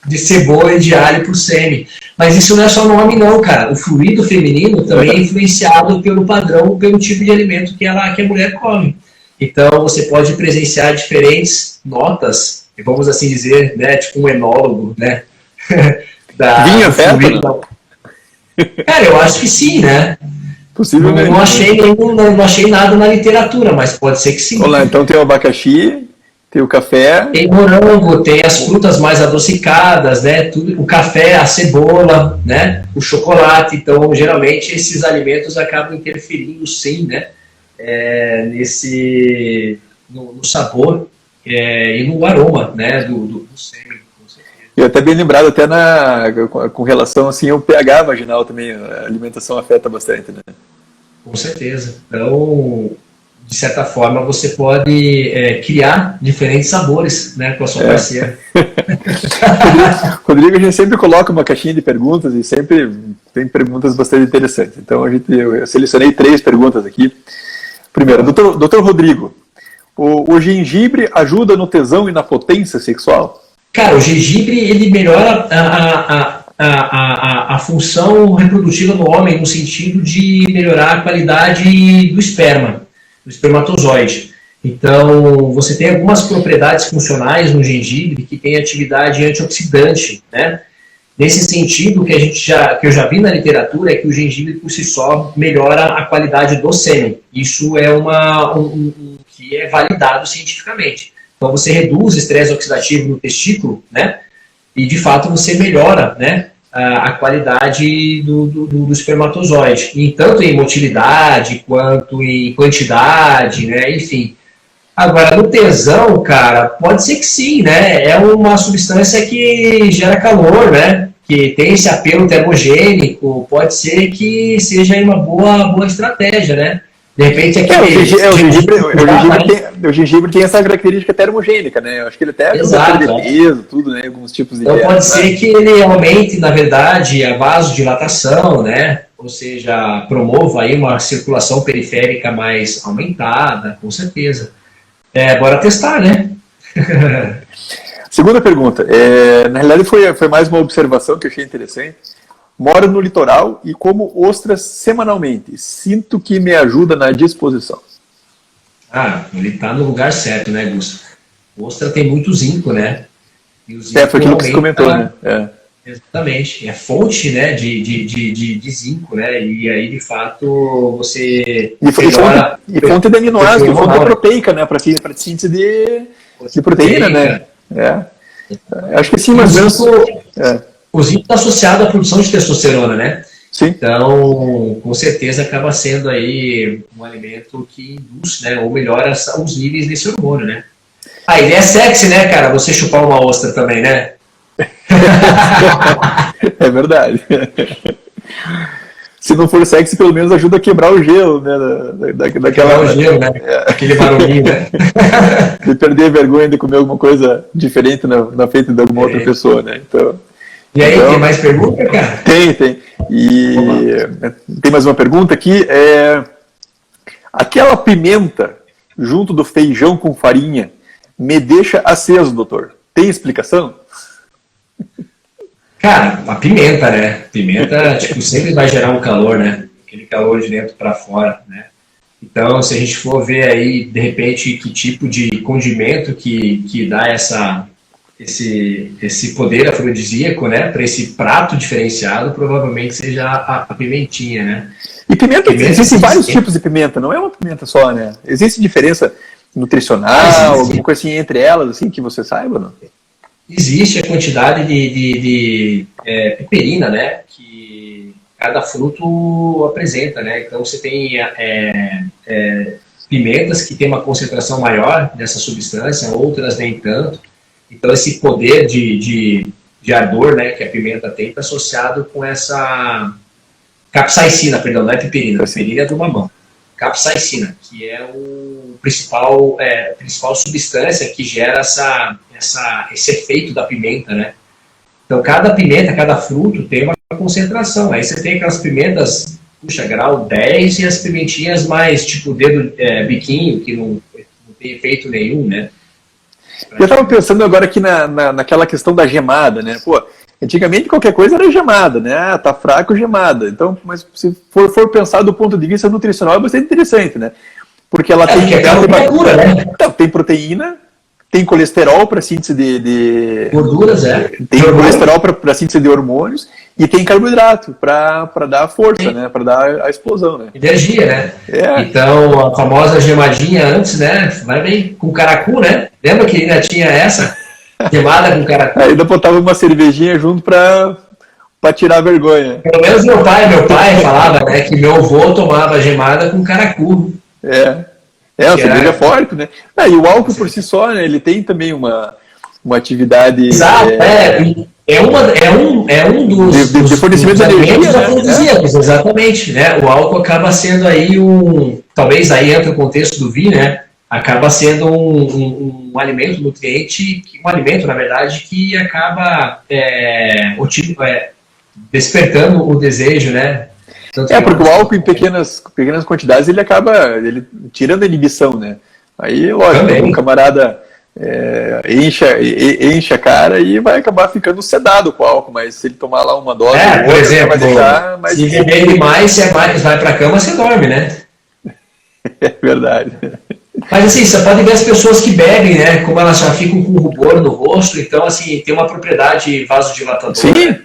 de cebola e de alho para o sêmen. Mas isso não é só nome não, cara. O fluido feminino também é influenciado pelo padrão, pelo tipo de alimento que a mulher come. Então, você pode presenciar diferentes notas, vamos assim dizer, né, tipo um enólogo, né? Vinho afeta? Cara, eu acho que sim, né? Possivelmente. Não achei nada na literatura, mas pode ser que sim. Olá, então tem o abacaxi, tem o café. Tem morango, tem as frutas mais adocicadas, né? Tudo, o café, a cebola, né? O chocolate. Então, geralmente, esses alimentos acabam interferindo, sim, né? No sabor e no aroma, né? Do sêmen. E até bem lembrado, até com relação assim, ao pH vaginal também, a alimentação afeta bastante, né? Com certeza. Então, de certa forma, você pode criar diferentes sabores, né, com a sua parceira. Rodrigo, a gente sempre coloca uma caixinha de perguntas e sempre tem perguntas bastante interessantes. Então, eu selecionei 3 perguntas aqui. Primeiro, doutor Rodrigo, o gengibre ajuda no tesão e na potência sexual? Cara, o gengibre, ele melhora a função reprodutiva do homem no sentido de melhorar a qualidade do esperma, do espermatozoide. Então, você tem algumas propriedades funcionais no gengibre que tem atividade antioxidante, né? Nesse sentido, que eu já vi na literatura é que o gengibre por si só melhora a qualidade do sêmen. Isso é que é validado cientificamente. Então, você reduz o estresse oxidativo no testículo, né? E, de fato, você melhora, né, a qualidade do espermatozoide. E tanto em motilidade, quanto em quantidade, né? Enfim. Agora, no tesão, cara, pode ser que sim, né? É uma substância que gera calor, né? Que tem esse apelo termogênico. Pode ser que seja uma boa estratégia, né? De repente o gengibre tem essa característica termogênica, né? Eu acho que ele até ajuda de peso, tudo, né? Alguns tipos de então pode ser que ele aumente, na verdade, a vasodilatação, né? Ou seja, promova aí uma circulação periférica mais aumentada, com certeza. Bora testar, né? Segunda pergunta. Na realidade foi mais uma observação que eu achei interessante. Moro no litoral e como ostras semanalmente. Sinto que me ajuda na disposição. Ele está no lugar certo, né, Gusto? Ostra tem muito zinco, né? E o zinco foi aquilo que você comentou, né? Exatamente. É fonte, né, de zinco, né? E aí, de fato, você... E fonte de aminoácido, fonte proteica, né? Para síntese de proteína, né? Acho que sim, mas menos... O zinco está associado à produção de testosterona, né? Sim. Então, com certeza, acaba sendo aí um alimento que induz, né? Ou melhora os níveis desse hormônio, né? A ideia é sexy, né, cara? Você chupar uma ostra também, né? É verdade. Se não for sexy, pelo menos ajuda a quebrar o gelo, né? Quebrar o gelo, né? Aquele barulhinho, né? De perder a vergonha de comer alguma coisa diferente na frente de alguma outra pessoa, né? Então... E aí, tem mais pergunta, cara? Tem. E tem mais uma pergunta aqui. Aquela pimenta junto do feijão com farinha me deixa aceso, doutor. Tem explicação? Cara, a pimenta, né? Pimenta, sempre vai gerar um calor, né? Aquele calor de dentro para fora, né? Então, se a gente for ver aí, de repente, que tipo de condimento que dá esse poder afrodisíaco, né, para esse prato diferenciado, provavelmente seja a pimentinha, né? E pimenta existem vários tipos de pimenta, não é uma pimenta só, né? Existe diferença nutricional, alguma coisa assim entre elas, assim, que você saiba, não? Existe a quantidade de piperina, né, que cada fruto apresenta, né? Então você tem pimentas que tem uma concentração maior dessa substância, outras nem tanto. Então, esse poder de ardor, né, que a pimenta tem está associado com essa capsaicina, perdão, não é piperina, a piperina é do mamão. Capsaicina, que é a principal substância que gera esse efeito da pimenta, né? Então, cada pimenta, cada fruto tem uma concentração. Aí você tem aquelas pimentas, grau 10 e as pimentinhas mais, tipo, biquinho, que não tem efeito nenhum, né? Eu estava pensando agora aqui naquela questão da gemada, né? Pô, antigamente qualquer coisa era gemada, né? Ah, tá fraco, gemada. Então, mas se for pensar do ponto de vista nutricional, é bastante interessante, né? Porque ela tem... Cura, né? Então, tem proteína, tem colesterol para síntese de gorduras, tem colesterol para síntese de hormônios e tem carboidrato para dar força, né? Para dar a explosão, né? Energia, né? Então, a famosa gemadinha antes, né? Vai bem com caracu, né? Lembra que ainda tinha essa gemada com caracu? Ainda botava uma cervejinha junto para tirar a vergonha. Pelo menos meu pai falava, né, que meu avô tomava gemada com caracu. A cerveja forte, né? E o álcool por si só, né? Ele tem também uma atividade... Exato, é um dos de fornecimento de energia, afrodisíacos, exatamente, né? O álcool acaba sendo aí talvez aí entra o contexto do vinho, né? Acaba sendo um alimento, nutriente, um alimento, na verdade, que acaba despertando o desejo, né? Porque o álcool em pequenas quantidades ele acaba tirando a inibição, né? Aí, lógico, o camarada enche a cara e vai acabar ficando sedado com o álcool, mas se ele tomar lá uma dose, por exemplo, vai deixar mais... se beber demais, você vai pra cama, você dorme, né? É verdade. Mas assim, você pode ver as pessoas que bebem, né? Como elas já ficam com rubor no rosto, então assim, tem uma propriedade vasodilatadora. Sim,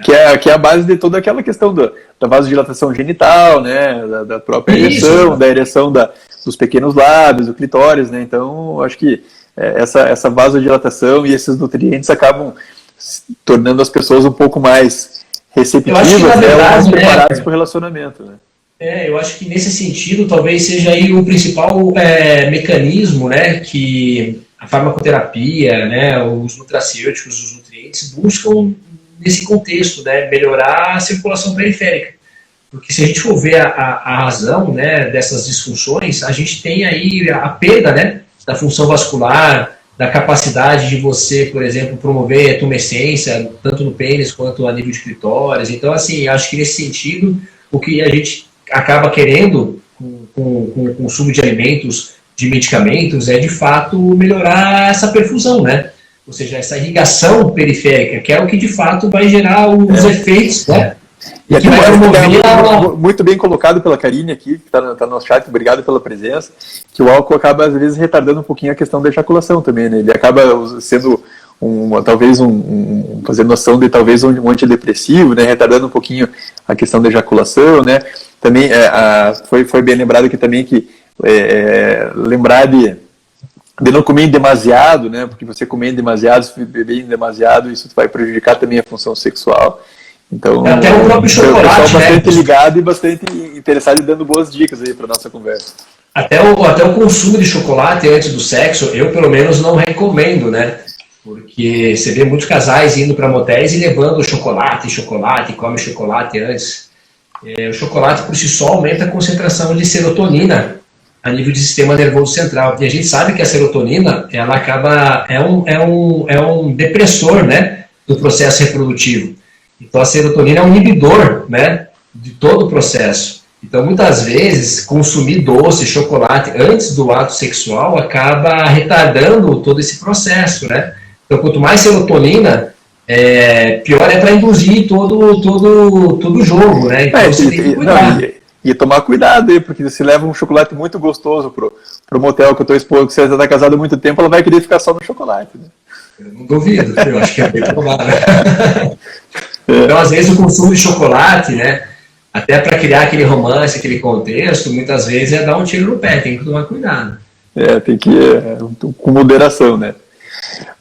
Que é a base de toda aquela questão da vasodilatação genital, né? Da própria ereção, da ereção dos pequenos lábios, do clitóris, né? Então, acho que essa vasodilatação e esses nutrientes acabam tornando as pessoas um pouco mais receptivas, mais preparadas para o relacionamento, né? Eu acho que nesse sentido talvez seja aí o principal mecanismo, né, que a farmacoterapia, né, os nutracêuticos, os nutrientes buscam nesse contexto, né, melhorar a circulação periférica. Porque se a gente for ver a razão, né, dessas disfunções, a gente tem aí a perda, né, da função vascular, da capacidade de você, por exemplo, promover a tumescência, tanto no pênis quanto a nível de clitóris. Então, assim, acho que nesse sentido, o que a gente acaba querendo com o consumo de alimentos, de medicamentos, é de fato melhorar essa perfusão, né? Ou seja, essa irrigação periférica, que é o que de fato vai gerar os efeitos, né? E aqui muito bem colocado pela Karine aqui, que está no nosso chat, obrigado pela presença, que o álcool acaba às vezes retardando um pouquinho a questão da ejaculação também, né? Ele acaba sendo fazendo noção de talvez um antidepressivo, né? Retardando um pouquinho a questão da ejaculação, né? Também foi bem lembrado aqui também que lembrar de não comer demasiado, né? Porque você comendo demasiado, se beber demasiado, isso vai prejudicar também a função sexual. Então, até o próprio chocolate, o pessoal bastante ligado e bastante interessado e dando boas dicas aí para nossa conversa. Até o consumo de chocolate antes do sexo, eu pelo menos não recomendo, né? Porque você vê muitos casais indo para motéis e levando chocolate, come chocolate antes. O chocolate por si só aumenta a concentração de serotonina a nível de sistema nervoso central. E a gente sabe que a serotonina, ela acaba, é um depressor, né, do processo reprodutivo. Então a serotonina é um inibidor, né, de todo o processo. Então muitas vezes consumir doce, chocolate antes do ato sexual acaba retardando todo esse processo, né? Então quanto mais serotonina, pior é para induzir todo o jogo, né? Então você tem que cuidar. E tomar cuidado aí, porque se leva um chocolate muito gostoso pro motel com a tua esposa, que você já está casado há muito tempo, ela vai querer ficar só no chocolate, né? Eu não duvido, eu acho que é bem provável. Então, às vezes, o consumo de chocolate, né, até para criar aquele romance, aquele contexto, muitas vezes é dar um tiro no pé, tem que tomar cuidado. Tem que ir com moderação, né?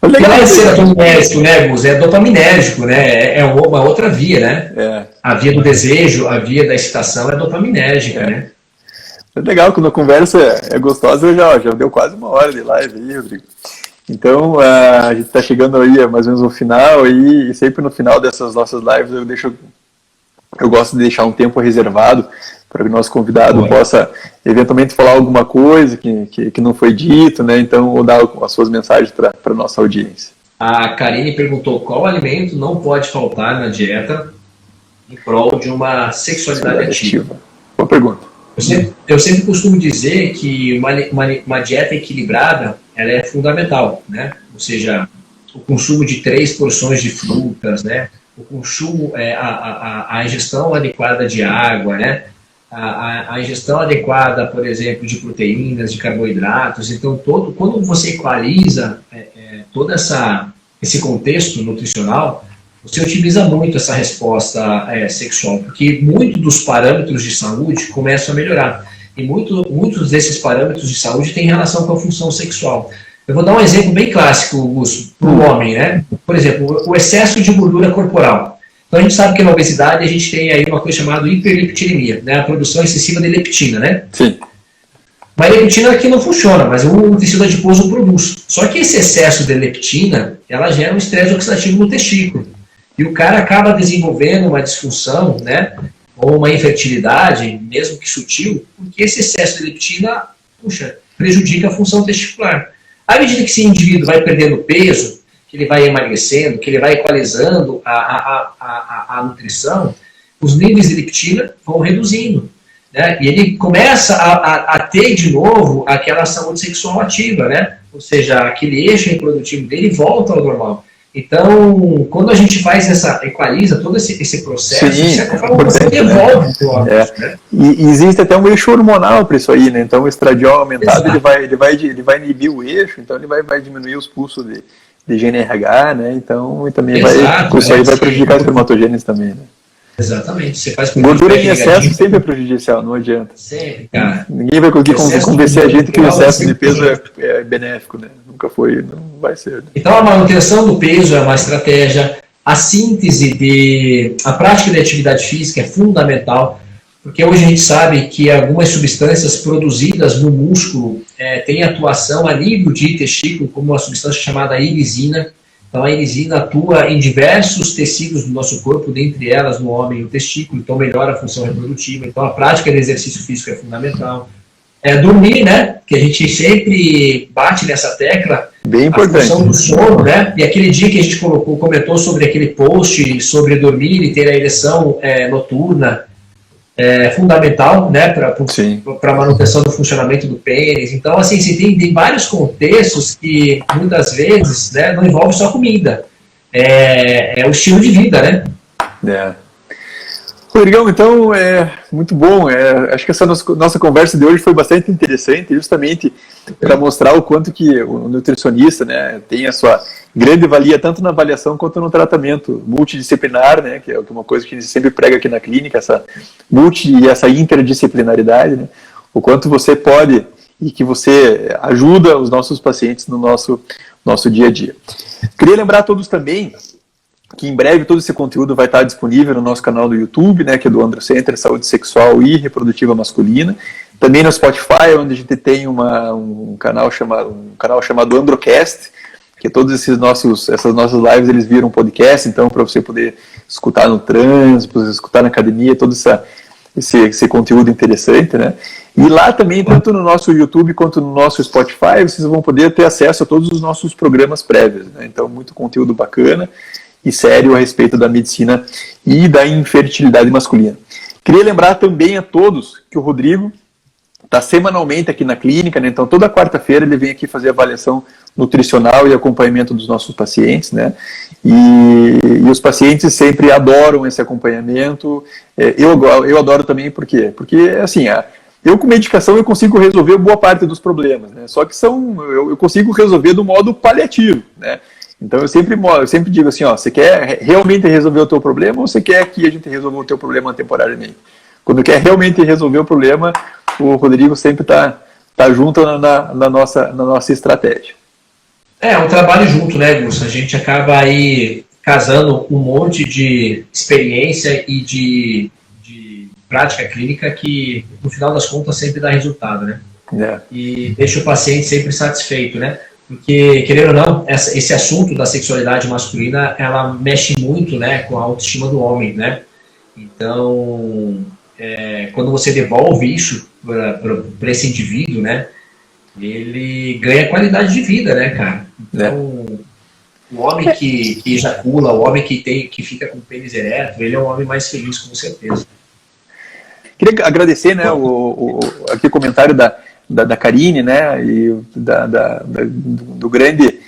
Mas legal, não é serotoninérgico, né, Gus? É dopaminérgico, né? É uma outra via, né? A via do desejo, a via da excitação é dopaminérgica, né? É legal, quando a conversa é gostosa, já deu quase uma hora de live aí, Rodrigo. Então, a gente está chegando aí a mais ou menos no final, e sempre no final dessas nossas lives eu gosto de deixar um tempo reservado para que o nosso convidado possa eventualmente falar alguma coisa que não foi dito, né? Então, ou dar as suas mensagens para a nossa audiência. A Karine perguntou qual alimento não pode faltar na dieta em prol de uma sexualidade ativa. Boa pergunta. Eu sempre costumo dizer que uma dieta equilibrada, ela é fundamental, né? Ou seja, o consumo de 3 porções de frutas, né? O consumo, a ingestão adequada de água, né? A ingestão adequada, por exemplo, de proteínas, de carboidratos. Então, quando você equaliza todo esse contexto nutricional, você utiliza muito essa resposta sexual, porque muitos dos parâmetros de saúde começam a melhorar. E muitos desses parâmetros de saúde têm relação com a função sexual. Eu vou dar um exemplo bem clássico, Augusto, para o homem, né? Por exemplo, o excesso de gordura corporal. Então a gente sabe que na obesidade a gente tem aí uma coisa chamada hiperleptinemia, né? A produção excessiva de leptina, né? Sim. Mas a leptina aqui não funciona, mas o tecido adiposo produz. Só que esse excesso de leptina, ela gera um estresse oxidativo no testículo. E o cara acaba desenvolvendo uma disfunção, né? Ou uma infertilidade, mesmo que sutil, porque esse excesso de leptina, prejudica a função testicular. À medida que esse indivíduo vai perdendo peso, que ele vai emagrecendo, que ele vai equalizando a nutrição, os níveis de leptina vão reduzindo, né? E ele começa a ter de novo aquela saúde sexual ativa, né? Ou seja, aquele eixo reprodutivo dele volta ao normal. Então, quando a gente equaliza todo esse processo, sim, de certa forma, você devolve o teu órgão, né? E existe até um eixo hormonal para isso aí, né? Então, o estradiol aumentado, ele vai inibir o eixo, então ele vai diminuir os pulsos de GNRH, né? Então, e também isso aí vai prejudicar a espermatogênese também, né? Exatamente. Você faz gordura em excesso sempre é prejudicial, não adianta. Sempre, cara. Ninguém vai conseguir convencer a gente que o excesso de peso é benéfico, né? Nunca foi, não vai ser. Né? Então, a manutenção do peso é uma estratégia. A a prática de atividade física é fundamental, porque hoje a gente sabe que algumas substâncias produzidas no músculo têm atuação a nível de testículo, como uma substância chamada irisina. Então, a irisina atua em diversos tecidos do nosso corpo, dentre elas no homem o testículo, então melhora a função reprodutiva. Então, a prática de exercício físico é fundamental. Dormir, né? Que a gente sempre bate nessa tecla. Bem importante. A função do sono, né? E aquele dia que a gente comentou sobre aquele post sobre dormir e ter a ereção noturna, é fundamental, né? Para a manutenção do funcionamento do pênis. Então, assim, você tem vários contextos que muitas vezes, né, não envolve só comida. É o estilo de vida, né? Rodrigão, então, muito bom. Acho que essa nossa conversa de hoje foi bastante interessante, justamente para mostrar o quanto que o nutricionista, né, tem a sua grande valia, tanto na avaliação quanto no tratamento multidisciplinar, né, que é uma coisa que a gente sempre prega aqui na clínica, essa e essa interdisciplinaridade, né, o quanto você pode e que você ajuda os nossos pacientes no nosso dia a dia. Queria lembrar a todos também que em breve todo esse conteúdo vai estar disponível no nosso canal do YouTube, né, que é do Androcenter, Saúde Sexual e Reprodutiva Masculina. Também no Spotify, onde a gente tem um canal chamado Androcast, que todos essas nossas lives eles viram podcast, então para você poder escutar no trânsito, escutar na academia, todo esse conteúdo interessante, né? E lá também, tanto no nosso YouTube quanto no nosso Spotify, vocês vão poder ter acesso a todos os nossos programas prévios, né? Então, muito conteúdo bacana e sério a respeito da medicina e da infertilidade masculina. Queria lembrar também a todos que o Rodrigo está semanalmente aqui na clínica, né? Então toda quarta-feira ele vem aqui fazer avaliação nutricional e acompanhamento dos nossos pacientes, né? E os pacientes sempre adoram esse acompanhamento. Eu adoro também, por quê? Porque, assim, eu com medicação eu consigo resolver boa parte dos problemas, né? Só que eu consigo resolver do modo paliativo, né? Então eu sempre digo assim, você quer realmente resolver o teu problema ou você quer que a gente resolva o teu problema temporariamente? Quando quer realmente resolver o problema, o Rodrigo sempre tá junto na nossa estratégia. É um trabalho junto, né, Gus? A gente acaba aí casando um monte de experiência e de prática clínica que, no final das contas, sempre dá resultado, né? E deixa o paciente sempre satisfeito, né? Porque, querendo ou não, esse assunto da sexualidade masculina, ela mexe muito, né, com a autoestima do homem, né? Então, quando você devolve isso para esse indivíduo, né, ele ganha qualidade de vida, né, cara? Então, o homem que ejacula, o homem que fica com o pênis ereto, ele é um homem mais feliz, com certeza. Queria agradecer, né, aqui o comentário da da Karine, né, e do grande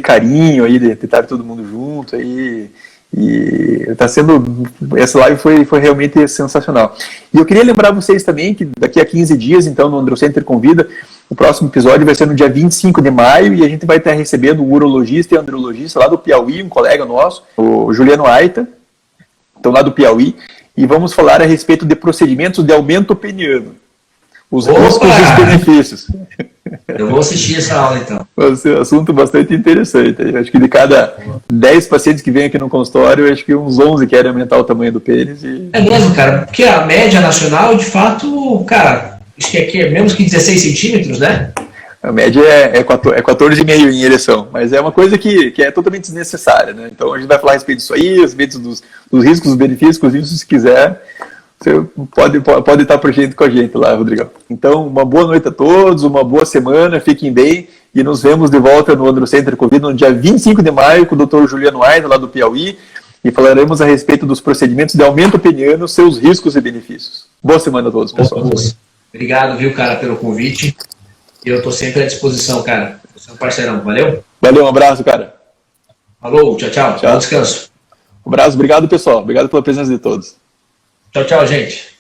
carinho aí de estar todo mundo junto aí, e tá sendo, essa live foi realmente sensacional. E eu queria lembrar vocês também que daqui a 15 dias, então, no Androcenter Convida, o próximo episódio vai ser no dia 25 de maio, e a gente vai estar recebendo um urologista e andrologista lá do Piauí, um colega nosso, o Juliano Aita, então lá do Piauí, e vamos falar a respeito de procedimentos de aumento peniano, os riscos e os benefícios. Eu vou assistir essa aula, então. Vai ser um assunto bastante interessante. Eu acho que de cada 10 pacientes que vêm aqui no consultório, eu acho que uns 11 querem aumentar o tamanho do pênis. É mesmo, cara, porque a média nacional, de fato, cara, acho que é menos que 16 centímetros, né? A média é 14,5 em ereção, mas é uma coisa que é totalmente desnecessária, né? Então a gente vai falar a respeito disso aí, a respeito dos riscos, dos benefícios, inclusive se quiser, você pode estar presente com a gente lá, Rodrigão. Então, uma boa noite a todos, uma boa semana, fiquem bem, e nos vemos de volta no Androcenter Convida no dia 25 de maio com o Dr. Juliano Aita, lá do Piauí, e falaremos a respeito dos procedimentos de aumento peniano, seus riscos e benefícios. Boa semana a todos, pessoal. Obrigado, viu, cara, pelo convite. E eu estou sempre à disposição, cara. Você é um parceirão, valeu? Valeu, um abraço, cara. Falou, tchau, tchau. Bom descanso. Um abraço, obrigado, pessoal. Obrigado pela presença de todos. Tchau, tchau, gente.